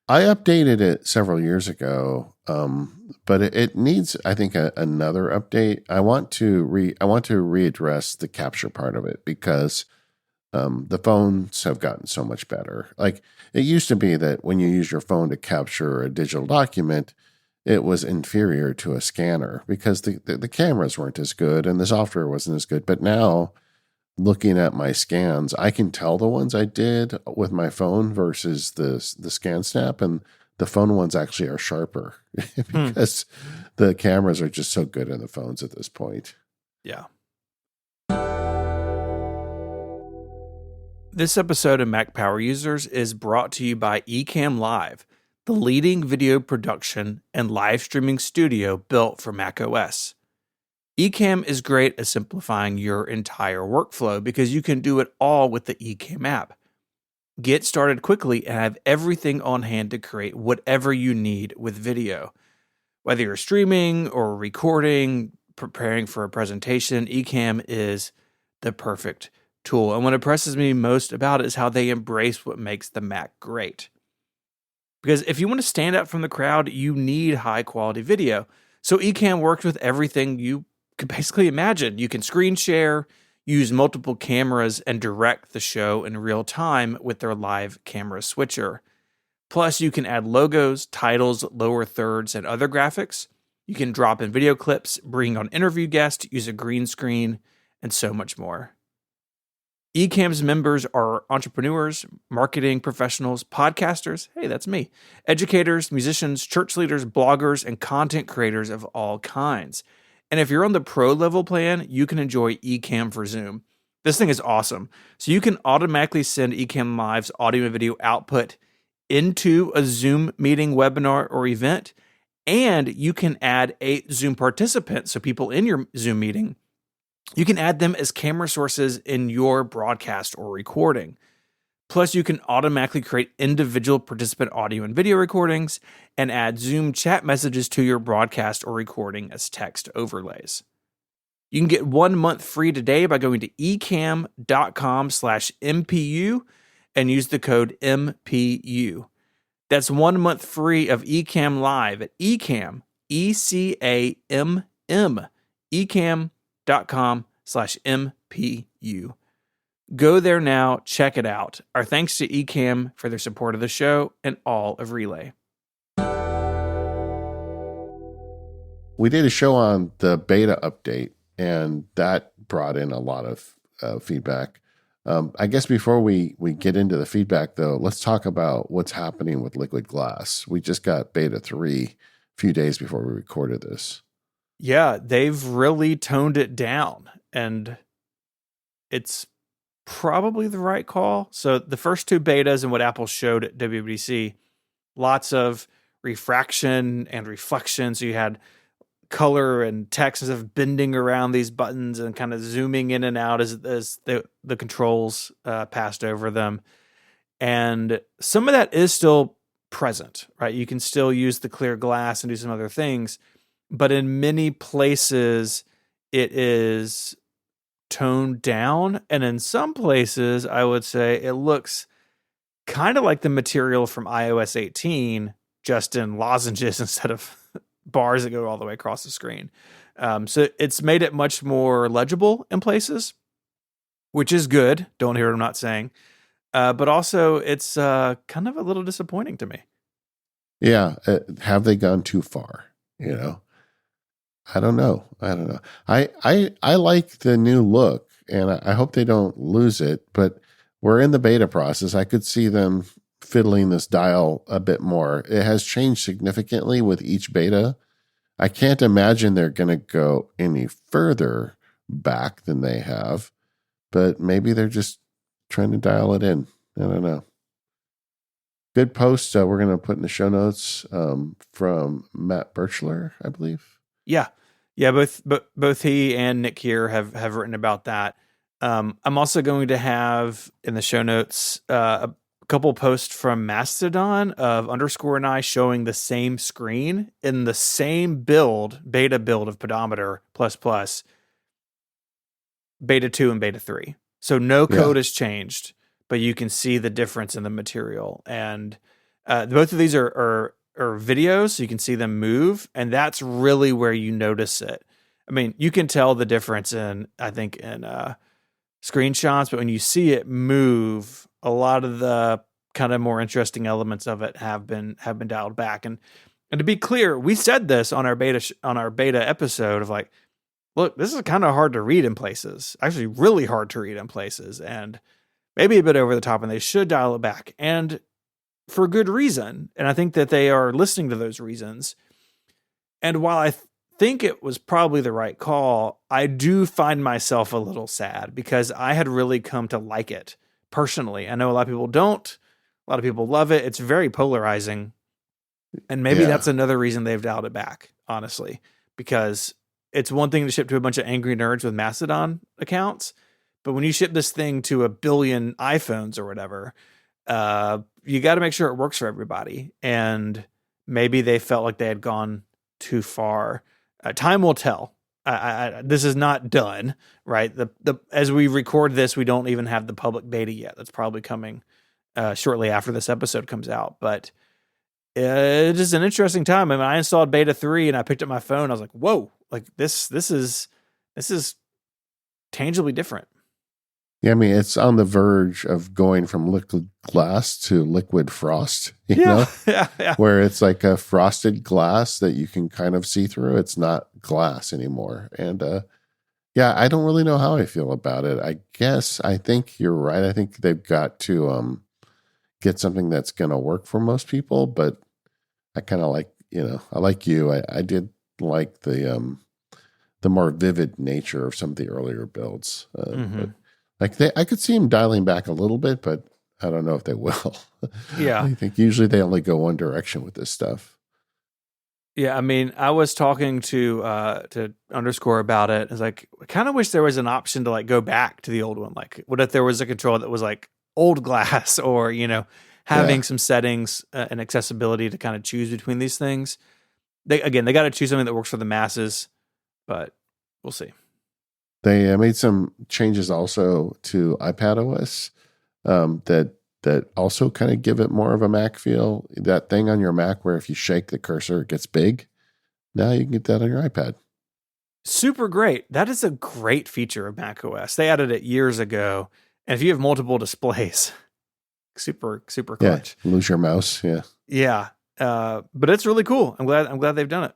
I updated it several years ago, but it needs, I think, another update. I want to readdress the capture part of it because the phones have gotten so much better. Like it used to be that when you use your phone to capture a digital document, it was inferior to a scanner because the cameras weren't as good and the software wasn't as good. But now, looking at my scans, I can tell the ones I did with my phone versus the scan snap, and the phone ones actually are sharper because the cameras are just so good in the phones at this point. Yeah. This episode of Mac Power Users is brought to you by Ecamm Live, the leading video production and live streaming studio built for macOS. Ecamm is great at simplifying your entire workflow because you can do it all with the Ecamm app. Get started quickly and have everything on hand to create whatever you need with video. Whether you're streaming or recording, preparing for a presentation, Ecamm is the perfect tool. And what impresses me most about it is how they embrace what makes the Mac great. Because if you want to stand out from the crowd, you need high quality video. So Ecamm works with everything you could basically imagine. You can screen share, use multiple cameras, and direct the show in real time with their live camera switcher. Plus, you can add logos, titles, lower thirds, and other graphics. You can drop in video clips, bring on interview guests, use a green screen, and so much more. Ecamm's members are entrepreneurs, marketing professionals, podcasters, hey, that's me, educators, musicians, church leaders, bloggers, and content creators of all kinds. And if you're on the pro level plan, you can enjoy Ecamm for Zoom. This thing is awesome. So you can automatically send Ecamm Live's audio and video output into a Zoom meeting, webinar, or event, and you can add a Zoom participant, so people in your Zoom meeting. You can add them as camera sources in your broadcast or recording. Plus, you can automatically create individual participant audio and video recordings and add Zoom chat messages to your broadcast or recording as text overlays. You can get 1 month free today by going to ecamm.com/MPU and use the code MPU. That's 1 month free of Ecamm Live at Ecamm, ECAMM, ecamm.com/MPU. Go there now, check it out. Our thanks to Ecamm for their support of the show and all of Relay. We did a show on the beta update, and that brought in a lot of feedback. I guess before we get into the feedback, though, let's talk about what's happening with Liquid Glass. We just got beta 3 a few days before we recorded this. Yeah, they've really toned it down, and it's probably the right call. So the first 2 betas and what Apple showed at WWDC, lots of refraction and reflection. So you had color and text and stuff bending around these buttons and kind of zooming in and out as the controls passed over them. And some of that is still present, right? You can still use the clear glass and do some other things, but in many places it is toned down. And in some places, I would say it looks kind of like the material from iOS 18, just in lozenges instead of bars that go all the way across the screen. So it's made it much more legible in places, which is good. Don't hear what I'm not saying. But also, it's kind of a little disappointing to me. Yeah. Have they gone too far? I don't know. I like the new look, and I hope they don't lose it. But we're in the beta process. I could see them fiddling this dial a bit more. It has changed significantly with each beta. I can't imagine they're going to go any further back than they have, but maybe they're just trying to dial it in. I don't know. Good post. We're going to put in the show notes from Matt Birchler, I believe. Yeah, yeah. Both he and Nick here have written about that. I'm also going to have in the show notes a couple posts from Mastodon of underscore and I showing the same screen in the same beta build of Pedometer plus plus, beta 2 and beta 3. So no code has changed, but you can see the difference in the material. And both of these are videos, so you can see them move, and that's really where you notice it. I mean, you can tell the difference in screenshots, but when you see it move, a lot of the kind of more interesting elements of it have been dialed back. And to be clear, we said this on our beta episode of like, look, this is kind of hard to read in places. Actually, really hard to read in places, and maybe a bit over the top, and they should dial it back. And for good reason. And I think that they are listening to those reasons. And while I think it was probably the right call, I do find myself a little sad because I had really come to like it personally. I know a lot of people don't. A lot of people love it. It's very polarizing. And maybe that's another reason they've dialed it back, honestly, because it's one thing to ship to a bunch of angry nerds with Mastodon accounts. But when you ship this thing to 1 billion iPhones or whatever, you got to make sure it works for everybody. And maybe they felt like they had gone too far. Time will tell. This is not done, right? As we record this, we don't even have the public beta yet. That's probably coming shortly after this episode comes out. But it is an interesting time. I mean, I installed beta 3 and I picked up my phone. I was like, whoa, like this is tangibly different. Yeah, I mean, it's on the verge of going from liquid glass to liquid frost, you know, where it's like a frosted glass that you can kind of see through. It's not glass anymore. And I don't really know how I feel about it. I think you're right. I think they've got to get something that's going to work for most people. But I kind of like, I like you. I did like the more vivid nature of some of the earlier builds. But I could see them dialing back a little bit, but I don't know if they will. Yeah. I think usually they only go one direction with this stuff. Yeah, I mean, I was talking to underscore about it. It's like, I kind of wish there was an option to like go back to the old one. Like, what if there was a control that was like old glass or, having some settings and accessibility to kind of choose between these things. They got to choose something that works for the masses, but we'll see. They made some changes also to iPadOS that also kind of give it more of a Mac feel. That thing on your Mac where if you shake the cursor, it gets big. Now you can get that on your iPad. Super great. That is a great feature of macOS. They added it years ago. And if you have multiple displays, super clutch. Yeah, lose your mouse. Yeah. Yeah. But it's really cool. I'm glad they've done it.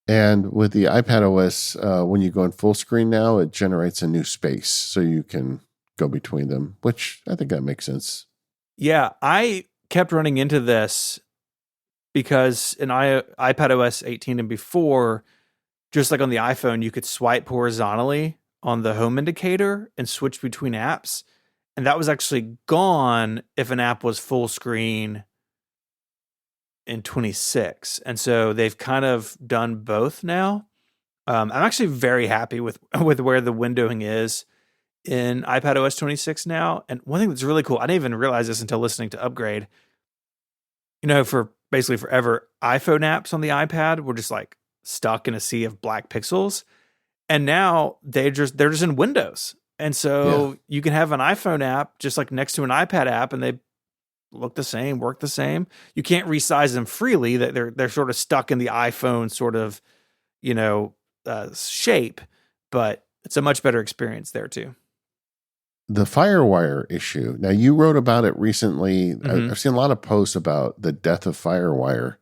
And with the iPadOS, when you go in full screen now, it generates a new space so you can go between them, which I think that makes sense. Yeah, I kept running into this because in iPadOS 18 and before, just like on the iPhone, you could swipe horizontally on the home indicator and switch between apps. And that was actually gone if an app was full screen in 26. And so they've kind of done both now. I'm actually very happy with where the windowing is in iPadOS 26 now. And one thing that's really cool, I didn't even realize this until listening to Upgrade. For basically forever, iPhone apps on the iPad were just like stuck in a sea of black pixels. And now they're just in Windows. And Yeah. so you can have an iPhone app just like next to an iPad app, and they look the same, work the same. You can't resize them freely; that they're sort of stuck in the iPhone sort of, you know, shape. But it's a much better experience there too. The FireWire issue. Now, you wrote about it recently. Mm-hmm. I've seen a lot of posts about the death of FireWire.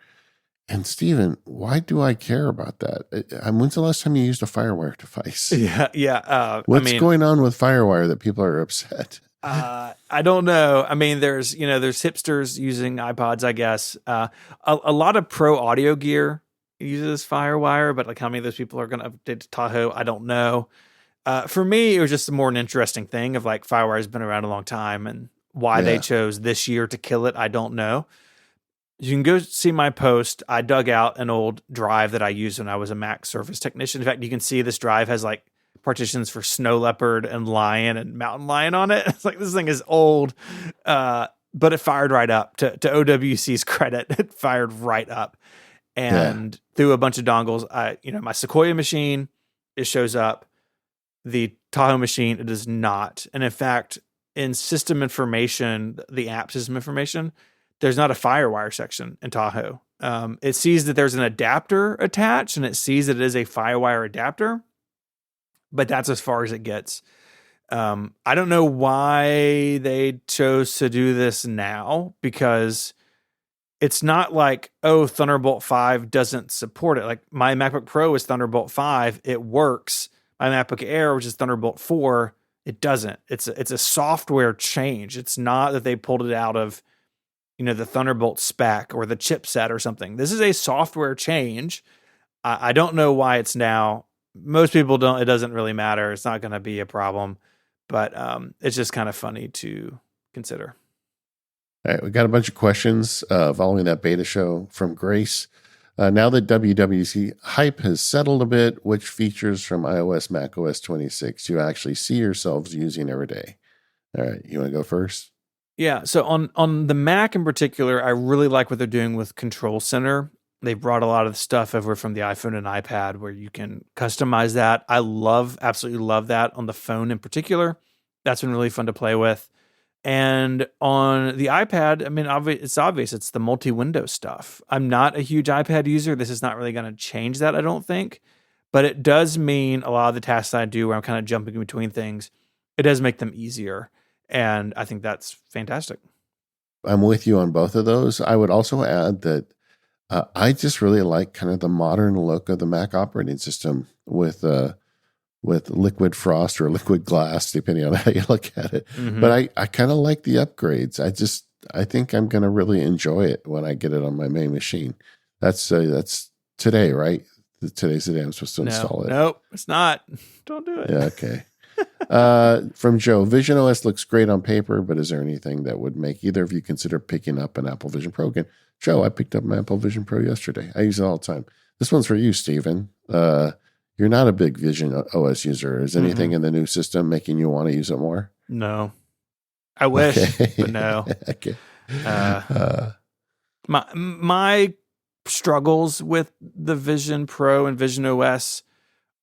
And Steven, why do I care about that? When's the last time you used a FireWire device? Yeah, yeah. I What's mean, going on with FireWire that people are upset? I don't know. I mean, there's hipsters using iPods, I guess. A lot of pro audio gear uses FireWire, but like how many of those people are going to update to Tahoe, I don't know. For me, it was just more an interesting thing of like FireWire has been around a long time, and why they Yeah, chose this year to kill it, I don't know. You can go see my post. I dug out an old drive that I used when I was a Mac service technician. In fact, you can see this drive has like partitions for snow leopard and lion and mountain lion on it. It's like this thing is old, but it fired right up. To OWC's credit, it fired right up. yeah, And through a bunch of dongles, my Sequoia machine, it shows up. The Tahoe machine, it does not. And in fact, in system information, the app system information, there's not a FireWire section in Tahoe. It sees that there's an adapter attached, and it sees that it is a FireWire adapter, but that's as far as it gets. I don't know why they chose to do this now, because it's not like, oh, Thunderbolt 5 doesn't support it. Like my MacBook Pro is Thunderbolt 5, it works. My MacBook Air, which is Thunderbolt 4, it doesn't. It's a software change. It's not that they pulled it out of, the Thunderbolt spec or the chipset or something. This is a software change. I don't know why it's now. Most people don't. It doesn't really matter. It's not going to be a problem, but it's just kind of funny to consider. All right, we got a bunch of questions following that beta show from Grace. Now that WWC hype has settled a bit, which features from iOS, macOS 26 do you actually see yourselves using every day? All right, you want to go first? Yeah. So on the Mac in particular, I really like what they're doing with Control Center. They brought a lot of the stuff over from the iPhone and iPad where you can customize that. I absolutely love that on the phone in particular. That's been really fun to play with. And on the iPad, I mean, it's obvious. It's the multi-window stuff. I'm not a huge iPad user. This is not really going to change that, I don't think. But it does mean a lot of the tasks I do where I'm kind of jumping between things, it does make them easier. And I think that's fantastic. I'm with you on both of those. I would also add that I just really like kind of the modern look of the Mac operating system with liquid frost or liquid glass, depending on how you look at it. Mm-hmm. But I kind of like the upgrades. I think I'm going to really enjoy it when I get it on my main machine. That's today, right? Today's the day I'm supposed to install it. Nope, it's not. Don't do it. Yeah, okay. From Joe, Vision OS looks great on paper, but is there anything that would make either of you consider picking up an Apple Vision Pro again? Joe, I picked up my Apple Vision Pro yesterday. I use it all the time. This one's for you, Steven. You're not a big Vision OS user. Is anything in the new system making you want to use it more? No. I wish, but no. Okay. My struggles with the Vision Pro and Vision OS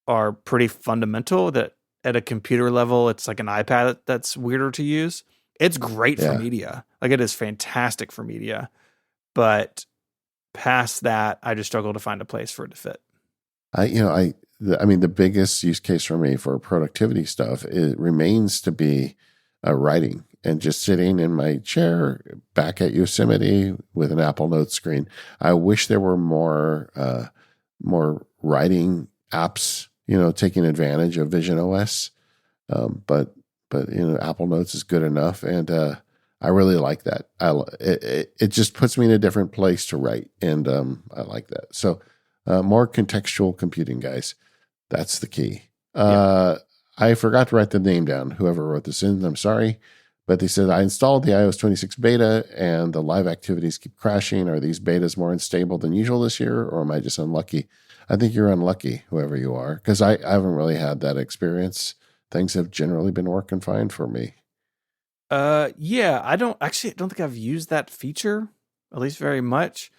are pretty fundamental. That at a computer level, it's like an iPad that's weirder to use. It's great for media. Like it is fantastic for media. But past that, I just struggle to find a place for it to fit. I mean, the biggest use case for me for productivity stuff, it remains to be writing and just sitting in my chair back at Yosemite with an Apple Notes screen. I wish there were more writing apps, taking advantage of Vision OS. But Apple Notes is good enough, and I really like that. It just puts me in a different place to write, and I like that. So more contextual computing, guys. That's the key. I forgot to write the name down. Whoever wrote this in, I'm sorry. But they said, I installed the iOS 26 beta and the live activities keep crashing. Are these betas more unstable than usual this year, or am I just unlucky? I think you're unlucky, whoever you are, because I haven't really had that experience. Things have generally been working fine for me. Yeah, I don't think I've used that feature, at least very much.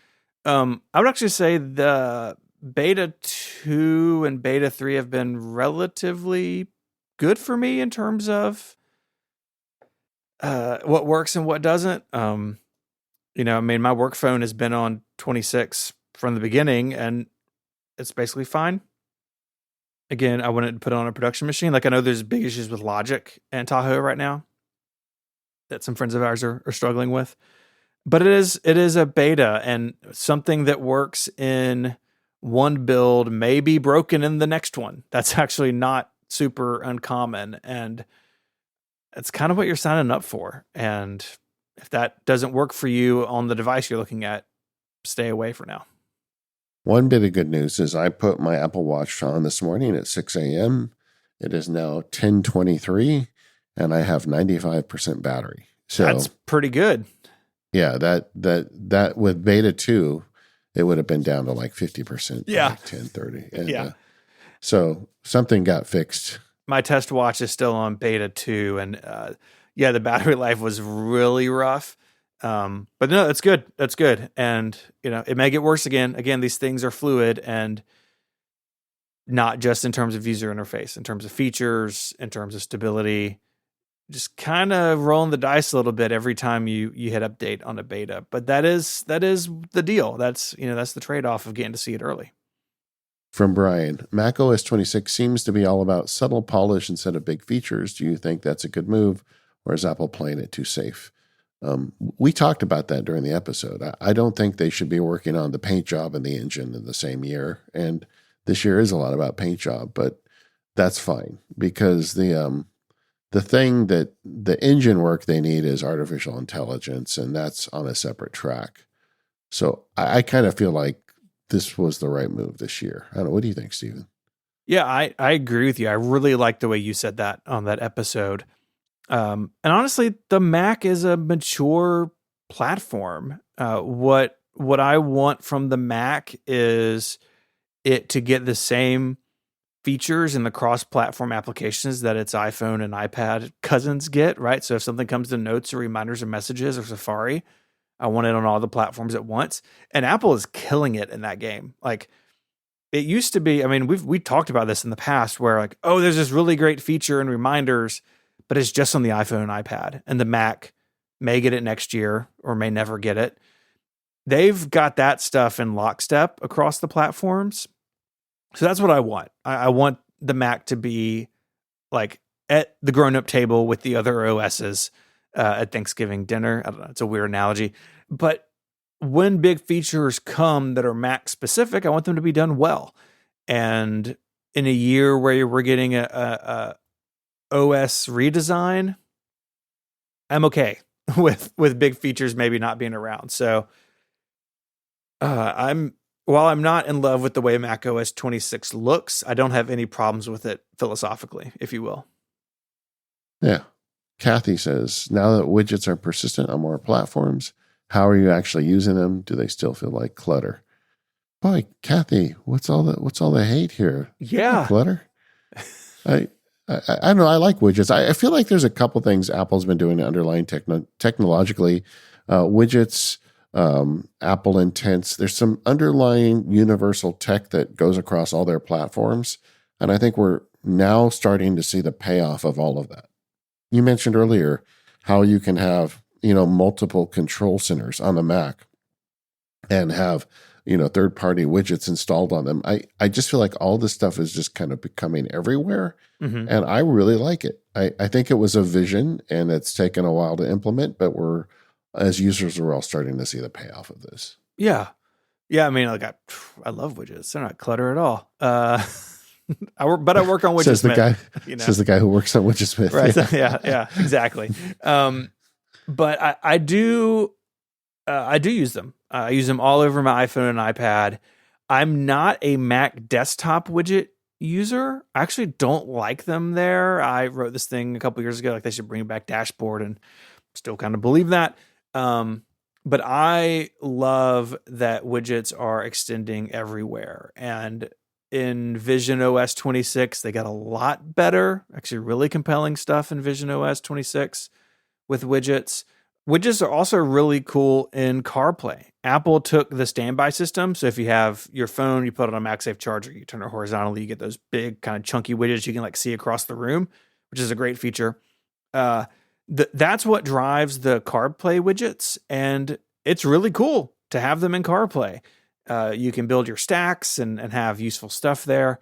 I would actually say the beta 2 and beta 3 have been relatively good for me in terms of what works and what doesn't. I mean, my work phone has been on 26 from the beginning, and it's basically fine. Again, I wouldn't put it on a production machine. Like, I know there's big issues with Logic and Tahoe right now that some friends of ours are struggling with. But it is a beta, and something that works in one build may be broken in the next one. That's actually not super uncommon, and it's kind of what you're signing up for. And if that doesn't work for you on the device you're looking at, stay away for now. One bit of good news is I put my Apple Watch on this morning at 6 a.m. It is now 10:23, and I have 95% battery. So that's pretty good. Yeah, that with beta 2, it would have been down to like 50%. Yeah. Like 10:30. And, yeah. So something got fixed. My test watch is still on beta 2, and the battery life was really rough. But no, that's good. That's good. And, it may get worse again. Again, these things are fluid, and not just in terms of user interface, in terms of features, in terms of stability. Just kind of rolling the dice a little bit every time you hit update on a beta. But that is the deal. That's the trade-off of getting to see it early. From Brian, Mac OS 26 seems to be all about subtle polish instead of big features. Do you think that's a good move, or is Apple playing it too safe? We talked about that during the episode. I don't think they should be working on the paint job and the engine in the same year. And this year is a lot about paint job, but that's fine, because the thing that the engine work they need is artificial intelligence, and that's on a separate track. So I kind of feel like this was the right move this year. I don't know. What do you think, Stephen? Yeah, I agree with you. I really like the way you said that on that episode. And honestly, the Mac is a mature platform. What I want from the Mac is it to get the same features in the cross-platform applications that its iPhone and iPad cousins get, right? So if something comes to Notes or Reminders or Messages or Safari, I want it on all the platforms at once. And Apple is killing it in that game. Like, it used to be, I mean, we talked about this in the past where, like, oh, there's this really great feature in Reminders, but it's just on the iPhone and iPad, and the Mac may get it next year or may never get it. They've got that stuff in lockstep across the platforms. So that's what I want. I want the Mac to be like at the grown-up table with the other OSs at Thanksgiving dinner. I don't know, it's a weird analogy. But when big features come that are Mac specific, I want them to be done well. And in a year where we're getting a OS redesign, I'm okay with big features maybe not being around. So while I'm not in love with the way Mac OS 26 looks, I don't have any problems with it philosophically, if you will. Yeah. Kathy says, now that widgets are persistent on more platforms, how are you actually using them? Do they still feel like clutter? Boy, Kathy, what's all the hate here? Yeah. Clutter. I don't know. I like widgets. I feel like there's a couple things Apple's been doing underlying technologically. Widgets, Apple Intents. There's some underlying universal tech that goes across all their platforms. And I think we're now starting to see the payoff of all of that. You mentioned earlier how you can have, multiple control centers on the Mac and have, third-party widgets installed on them. I just feel like all this stuff is just kind of becoming everywhere. Mm-hmm. And I really like it. I think it was a vision, and it's taken a while to implement, but as users, we're all starting to see the payoff of this. Yeah. Yeah. I mean, like, I love widgets. They're not clutter at all. I work on Widgetsmith. Says the guy who works on Widgetsmith. Right. Yeah, exactly. But I do use them. I use them all over my iPhone and iPad. I'm not a Mac desktop widget user. I actually don't like them there. I wrote this thing a couple years ago, like they should bring back Dashboard, and still kind of believe that. But I love that widgets are extending everywhere. And in Vision OS 26, they got a lot better, actually really compelling stuff in Vision OS 26 with widgets. Widgets are also really cool in CarPlay. Apple took the standby system. So if you have your phone, you put it on a MagSafe charger, you turn it horizontally, you get those big kind of chunky widgets you can like see across the room, which is a great feature. Uh, that's what drives the CarPlay widgets, and it's really cool to have them in CarPlay. You can build your stacks and have useful stuff there.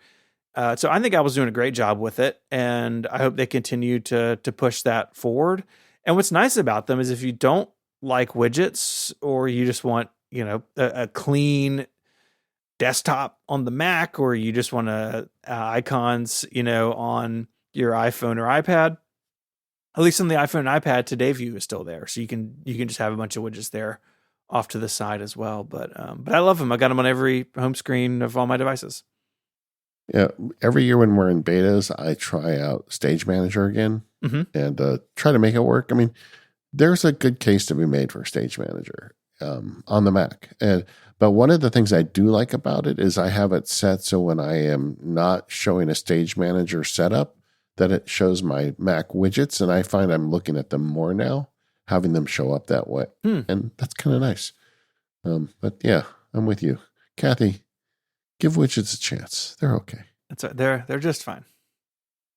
So I think Apple's doing a great job with it, and I hope they continue to push that forward. And what's nice about them is if you don't like widgets or you just want, a clean desktop on the Mac, or you just want icons, on your iPhone or iPad, at least on the iPhone and iPad, Today View is still there. So you can just have a bunch of widgets there off to the side as well. But I love them. I got them on every home screen of all my devices. Yeah, every year when we're in betas, I try out Stage Manager again and try to make it work. I mean, there's a good case to be made for Stage Manager on the Mac. But one of the things I do like about it is I have it set so when I am not showing a Stage Manager setup, that it shows my Mac widgets, and I find I'm looking at them more now, having them show up that way. And that's kind of nice. But yeah, I'm with you. Kathy, give widgets a chance. They're okay. They're just fine.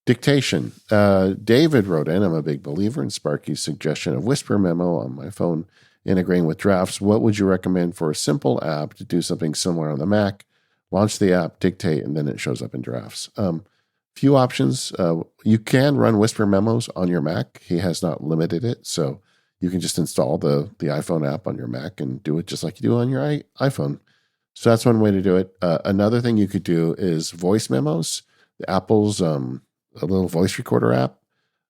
Dictation. David wrote in, I'm a big believer in Sparky's suggestion of Whisper Memo on my phone integrating with drafts. What would you recommend for a simple app to do something similar on the Mac? Launch the app, dictate, and then it shows up in drafts. Few options. You can run Whisper Memos on your Mac. He has not limited it. So you can just install the iPhone app on your Mac and do it just like you do on your iPhone. So that's one way to do it. Another thing you could do is voice memos. Apple's a little voice recorder app.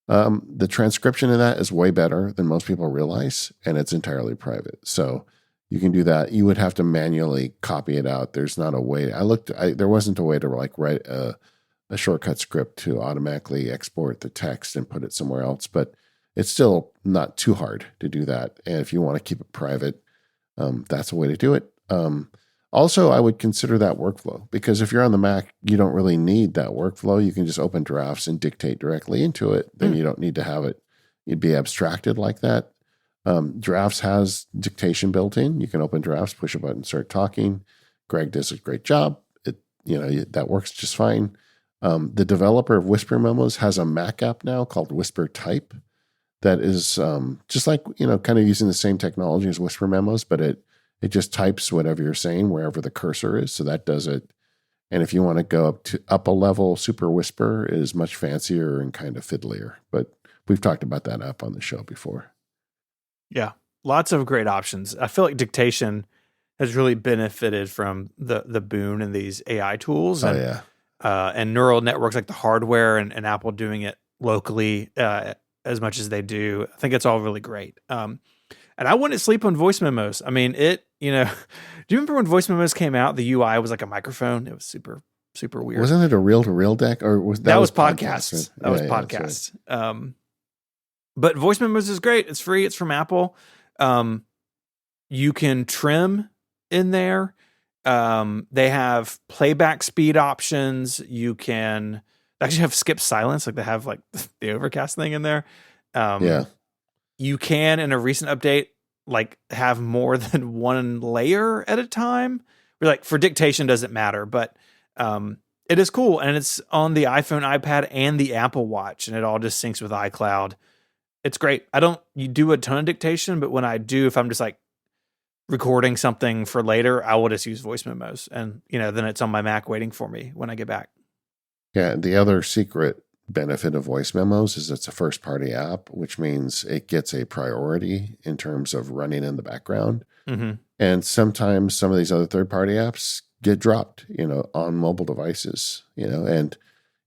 The transcription of that is way better than most people realize, and it's entirely private. So you can do that. You would have to manually copy it out. There's not a way. There wasn't a way to like write a shortcut script to automatically export the text and put it somewhere else, but it's still not too hard to do that. And if you want to keep it private, that's a way to do it. Also, I would consider that workflow, because if you're on the Mac, you don't really need that workflow. You can just open drafts and dictate directly into it. Then you don't need to have it be abstracted like that. Drafts has dictation built in. You can open drafts, push a button, start talking. Greg does a great job. That works just fine. The developer of Whisper Memos has a Mac app now called Whisper Type that is just like, kind of using the same technology as Whisper Memos, but it just types whatever you're saying wherever the cursor is. So that does it. And if you want to go up a level, Super Whisper is much fancier and kind of fiddlier. But we've talked about that app on the show before. Yeah, lots of great options. I feel like dictation has really benefited from the boon in these AI tools. And neural networks like the hardware and Apple doing it locally as much as they do. I think it's all really great. And I wouldn't sleep on voice memos. I mean, do you remember when voice memos came out? The UI was like a microphone. It was super, super weird. Wasn't it a reel-to-reel deck? Or was podcasts? That was podcasts. Right. But voice memos is great. It's free. It's from Apple. You can trim in there. They have playback speed options. You can actually have skip silence. Like they have like the overcast thing in there. You can, in a recent update, like have more than one layer at a time. We're like, for dictation doesn't matter, but it is cool. And it's on the iPhone, iPad, and the Apple Watch, and it all just syncs with iCloud. It's great. You do a ton of dictation, but when I do, if I'm just like recording something for later, I will just use voice memos, and then it's on my Mac waiting for me when I get back. Yeah. The other secret benefit of voice memos is it's a first party app, which means it gets a priority in terms of running in the background. And sometimes some of these other third party apps get dropped, on mobile devices, and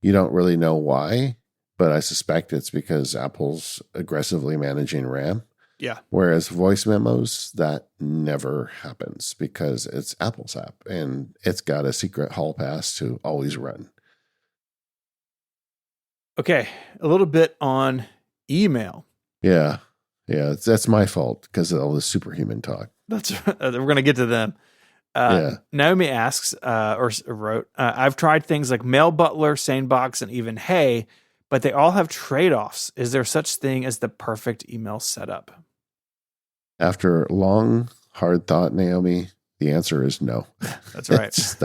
you don't really know why, but I suspect it's because Apple's aggressively managing RAM. Yeah. Whereas voice memos, that never happens because it's Apple's app and it's got a secret hall pass to always run. Okay. A little bit on email. Yeah. That's my fault because of all this superhuman talk. We're going to get to them. Naomi asks, or wrote, I've tried things like Mail Butler, SaneBox, and even Hey, but they all have trade-offs. Is there such thing as the perfect email setup? After long, Hard thought, Naomi. The answer is no. That's right. It's just,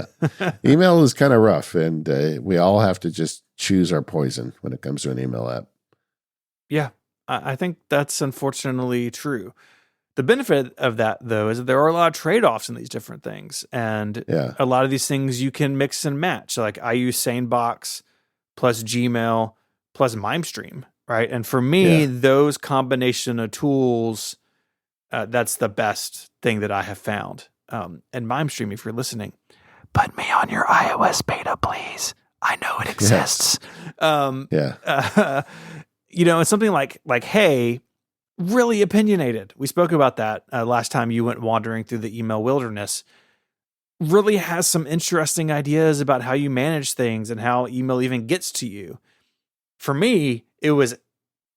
email is kind of rough, and we all have to just choose our poison when it comes to an email app. Yeah, I think that's unfortunately true. The benefit of that, though, is that there are a lot of trade-offs in these different things. And Yeah. a lot of these things you can mix and match. Like I use SaneBox plus Gmail plus MimeStream, right? And for me, those combination of tools, that's the best thing that I have found. And MimeStream, if you're listening, put me on your iOS beta, please. I know it exists. It's something like, hey, really opinionated. We spoke about that last time you went wandering through the email wilderness. Really has some interesting ideas about how you manage things and how email even gets to you. For me, it was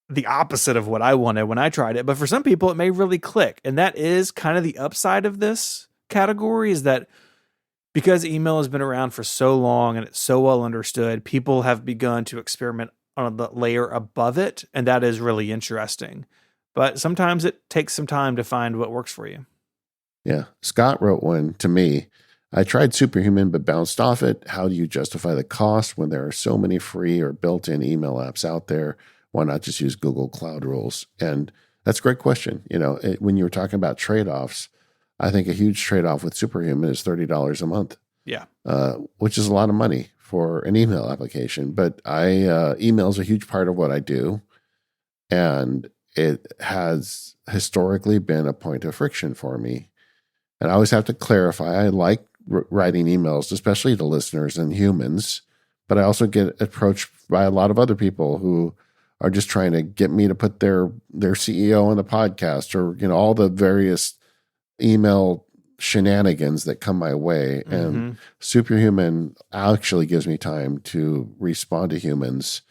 the opposite of what I wanted when I tried it. But for some people, it may really click. And that is kind of the upside of this category, is that because email has been around for so long and it's so well understood, people have begun to experiment on the layer above it. And that is really interesting. But sometimes it takes some time to find what works for you. Yeah. Scott wrote one to me. I tried Superhuman, but bounced off it. How do you justify the cost when there are so many free or built-in email apps out there? Why not just use Google Cloud Rules? And that's a great question. When you were talking about trade-offs, I think a huge trade-off with Superhuman is $30 a month. Yeah. Which is a lot of money for an email application. But email is a huge part of what I do. And it has historically been a point of friction for me. And I always have to clarify, I like writing emails, especially to listeners and humans, but I also get approached by a lot of other people who are just trying to get me to put their CEO on the podcast, or, all the various email shenanigans that come my way. Mm-hmm. And Superhuman actually gives me time to respond to humans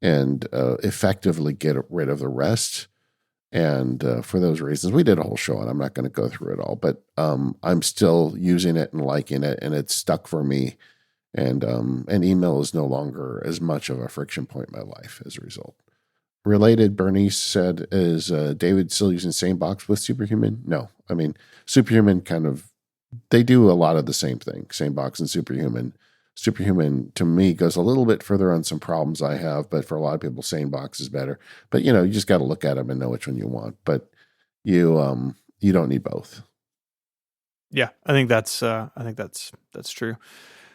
and effectively get rid of the rest. And for those reasons, we did a whole show, and I'm not going to go through it all, but I'm still using it and liking it, and it's stuck for me. And email is no longer as much of a friction point in my life as a result. Related, Bernice said, is David still using SaneBox with Superhuman? No. I mean, Superhuman they do a lot of the same thing, SaneBox and Superhuman. Superhuman, to me, goes a little bit further on some problems I have, but for a lot of people, SaneBox is better. But, you just got to look at them and know which one you want. But you don't need both. Yeah, I think that's true.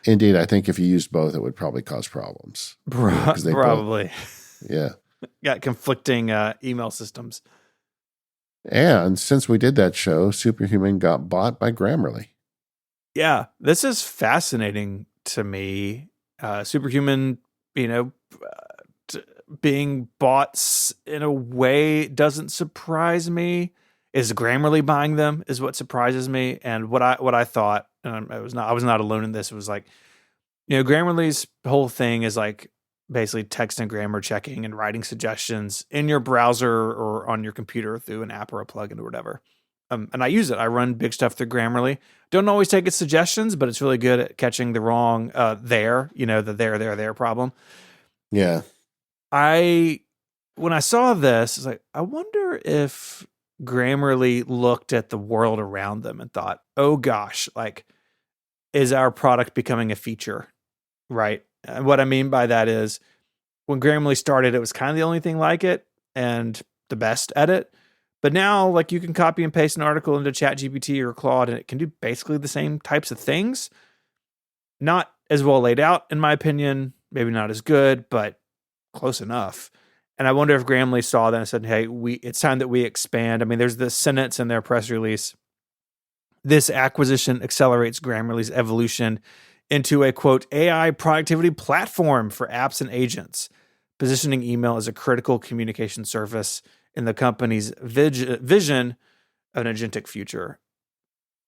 Indeed, I think if you used both, it would probably cause problems. Probably. Yeah. Got conflicting email systems. And since we did that show, Superhuman got bought by Grammarly. Yeah, this is fascinating to me. Superhuman, being bought in a way doesn't surprise me. Is Grammarly buying them is what surprises me. And what I thought, and I was not alone in this. It was like, Grammarly's whole thing is like basically text and grammar checking and writing suggestions in your browser or on your computer through an app or a plugin or whatever. And I use it. I run big stuff through Grammarly. Don't always take its suggestions, but it's really good at catching the wrong the there problem. Yeah. When I saw this, it's like, I wonder if Grammarly looked at the world around them and thought, oh gosh, like, is our product becoming a feature? Right. And what I mean by that is, when Grammarly started, it was kind of the only thing like it and the best at it. But now, like, you can copy and paste an article into ChatGPT or Claude, and it can do basically the same types of things. Not as well laid out, in my opinion. Maybe not as good, but close enough. And I wonder if Grammarly saw that and said, hey, it's time that we expand. I mean, there's this sentence in their press release. This acquisition accelerates Grammarly's evolution into a, quote, AI productivity platform for apps and agents, positioning email as a critical communication service in the company's vision of an agentic future.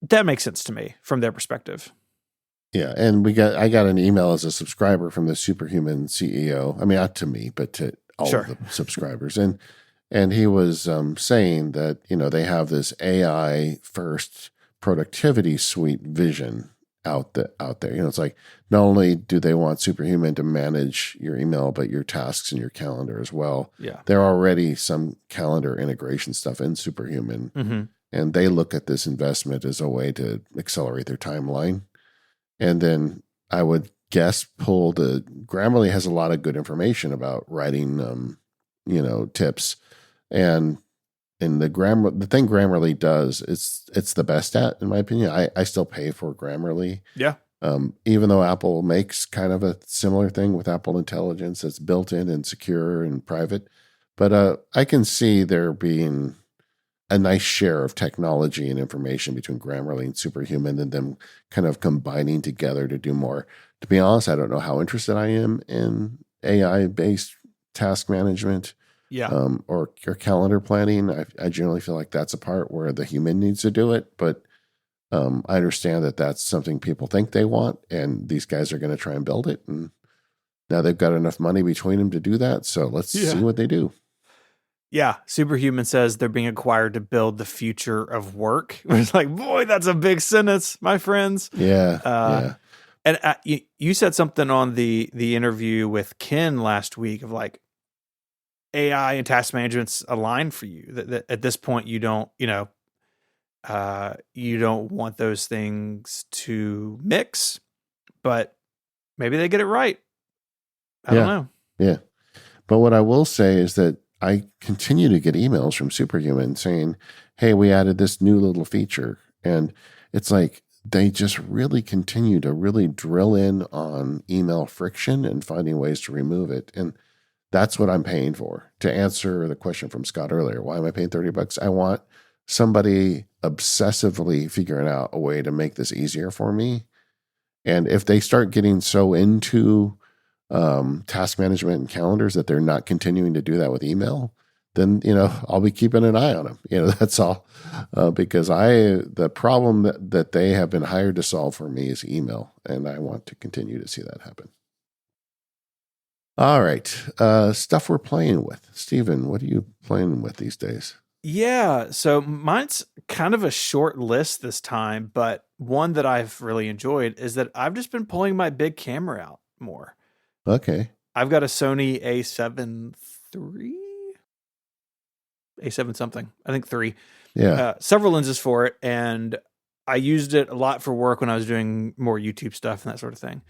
That makes sense to me from their perspective. Yeah, and I got an email as a subscriber from the Superhuman CEO. I mean, not to me, but to all of the subscribers. And he was saying that, they have this AI first productivity suite vision out there. It's like, not only do they want Superhuman to manage your email, but your tasks and your calendar as well. Yeah. There are already some calendar integration stuff in Superhuman. Mm-hmm. and they look at this investment as a way to accelerate their timeline. And then I would guess Grammarly has a lot of good information about writing, tips, and the thing Grammarly does, it's the best at, in my opinion. I still pay for Grammarly. Yeah. Even though Apple makes kind of a similar thing with Apple Intelligence that's built in and secure and private. But I can see there being a nice share of technology and information between Grammarly and Superhuman and them kind of combining together to do more. To be honest, I don't know how interested I am in AI-based task management. Yeah. Or calendar planning. I generally feel like that's a part where the human needs to do it, but I understand that that's something people think they want, and these guys are going to try and build it. And now they've got enough money between them to do that. So let's see what they do. Yeah. Superhuman says they're being acquired to build the future of work. It's like, boy, that's a big sentence, my friends. Yeah. And you said something on the interview with Ken last week of like, AI and task management's aligned for you. That at this point you don't, you don't want those things to mix, but maybe they get it right. I don't know. Yeah. But what I will say is that I continue to get emails from Superhuman saying, hey, we added this new little feature. And it's like they just really continue to really drill in on email friction and finding ways to remove it. And that's what I'm paying for. To answer the question from Scott earlier, why am I paying $30? I want somebody obsessively figuring out a way to make this easier for me. And if they start getting so into task management and calendars that they're not continuing to do that with email, then, I'll be keeping an eye on them. That's all. Because the problem that they have been hired to solve for me is email. And I want to continue to see that happen. All right. Stuff we're playing with. Steven, what are you playing with these days? Yeah. So mine's kind of a short list this time, but one that I've really enjoyed is that I've just been pulling my big camera out more. Okay. I've got a Sony A7 III? A7 something. I think 3. Yeah. Several lenses for it. And I used it a lot for work when I was doing more YouTube stuff and that sort of thing.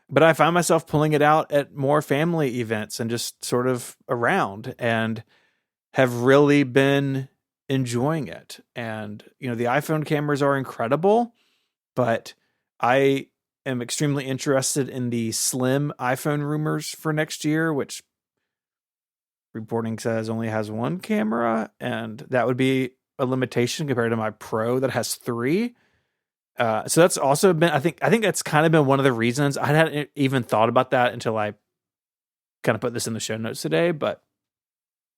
But I find myself pulling it out at more family events and just sort of around, and have really been enjoying it. And, the iPhone cameras are incredible, but I am extremely interested in the slim iPhone rumors for next year, which reporting says only has one camera. And that would be a limitation compared to my Pro that has 3. So that's also been, I think that's kind of been one of the reasons. I hadn't even thought about that until I kind of put this in the show notes today, but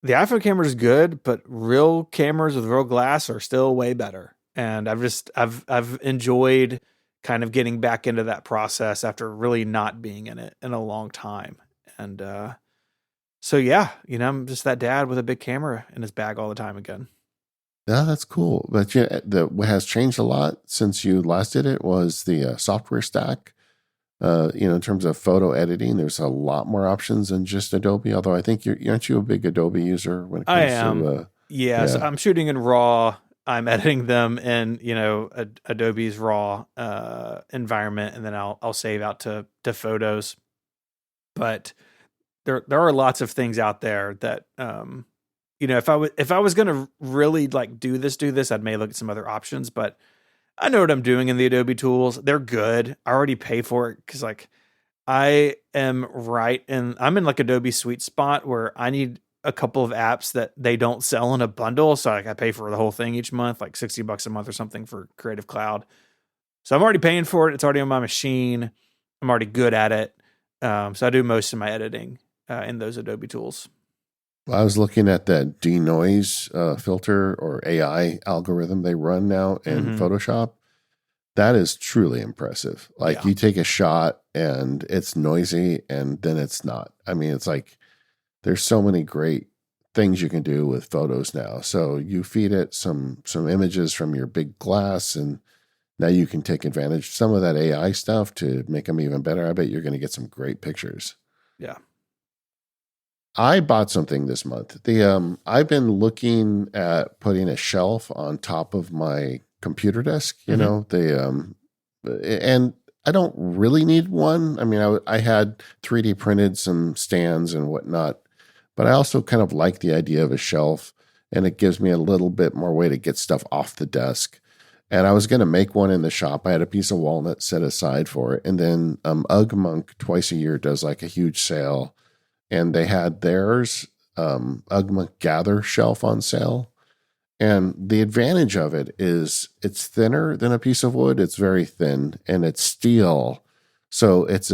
the iPhone camera is good, but real cameras with real glass are still way better. And I've enjoyed kind of getting back into that process after really not being in it in a long time. And, so yeah, I'm just that dad with a big camera in his bag all the time again. Yeah, that's cool. But what has changed a lot since you last did it was the software stack. In terms of photo editing, there's a lot more options than just Adobe. Although I think aren't you a big Adobe user when it comes to? Yeah. So I'm shooting in RAW. I'm editing them in Adobe's RAW environment, and then I'll save out to Photos. But there are lots of things out there that if I was gonna really like do this, I'd may look at some other options, but I know what I'm doing in the Adobe tools. They're good. I already pay for it because like I am right, and I'm in like Adobe sweet spot where I need a couple of apps that they don't sell in a bundle. So like I pay for the whole thing each month, like $60 a month or something for Creative Cloud. So I'm already paying for it. It's already on my machine. I'm already good at it. So I do most of my editing in those Adobe tools. I was looking at that denoise filter or AI algorithm they run now in Photoshop. That is truly impressive. Like you take a shot and it's noisy and then it's not. I mean, it's like there's so many great things you can do with photos now. So you feed it some images from your big glass, and now you can take advantage of some of that AI stuff to make them even better. I bet you're going to get some great pictures. Yeah. I bought something this month. The I've been looking at putting a shelf on top of my computer desk. You Hmm. know, and I don't really need one. I mean, I had 3D printed some stands and whatnot, but I also kind of like the idea of a shelf, and it gives me a little bit more way to get stuff off the desk. And I was going to make one in the shop. I had a piece of walnut set aside for it, and then Ugg Monk twice a year does like a huge sale, and they had theirs Ugg Monk Gather shelf on sale. And the advantage of it is it's thinner than a piece of wood. It's very thin and it's steel. So it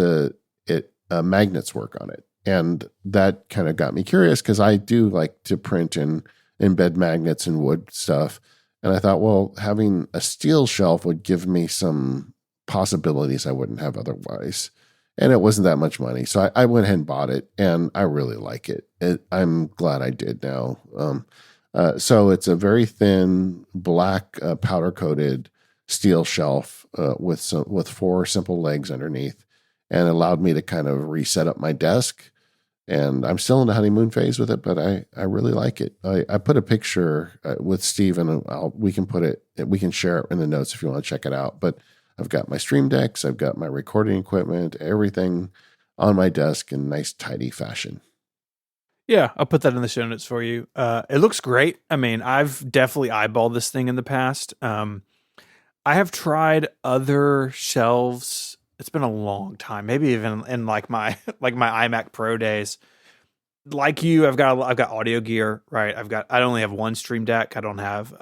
magnets work on it. And that kind of got me curious because I do like to print and embed magnets in wood stuff. And I thought, well, having a steel shelf would give me some possibilities I wouldn't have otherwise. And it wasn't that much money. So I went ahead and bought it and I really like it. I'm glad I did now. So it's a very thin black powder coated steel shelf with four simple legs underneath, and allowed me to kind of reset up my desk. And I'm still in the honeymoon phase with it, but I really like it. I put a picture with Steve, and we can share it in the notes if you want to check it out. But I've got my stream decks, I've got my recording equipment, everything on my desk in nice tidy fashion. Yeah, I'll put that in the show notes for you. It looks great. I mean, I've definitely eyeballed this thing in the past. I have tried other shelves. It's been a long time, maybe even in like my like my iMac Pro days. Like you, I've got audio gear, right? I only have one Stream Deck. I don't have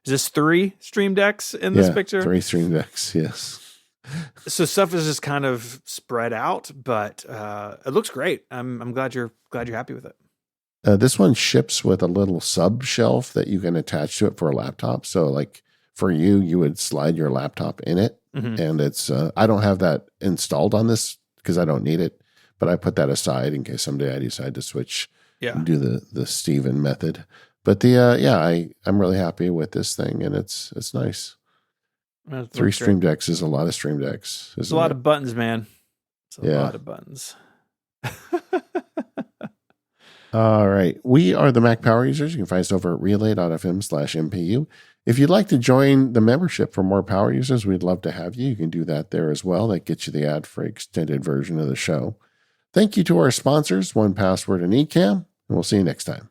is this three Stream Decks in this Yeah, picture? three stream decks. Yes. So stuff is just kind of spread out, but it looks great. I'm glad you're happy with it. This one ships with a little sub shelf that you can attach to it for a laptop. So, like for you, you would slide your laptop in it, Hmm. and it's. I don't have that installed on this because I don't need it, but I put that aside in case someday I decide to switch Yeah, and do the Steven method. But yeah, I'm really happy with this thing, and it's nice. it Three looks great. stream decks is a lot of stream decks, It's a isn't lot it? of buttons, man. It's a Yeah. lot of buttons. All right. We are the Mac Power Users. You can find us over at relay.fm/MPU. If you'd like to join the membership for more power users, we'd love to have you. You can do that there as well. That gets you the ad-free extended version of the show. Thank you to our sponsors, 1Password and Ecamm, and we'll see you next time.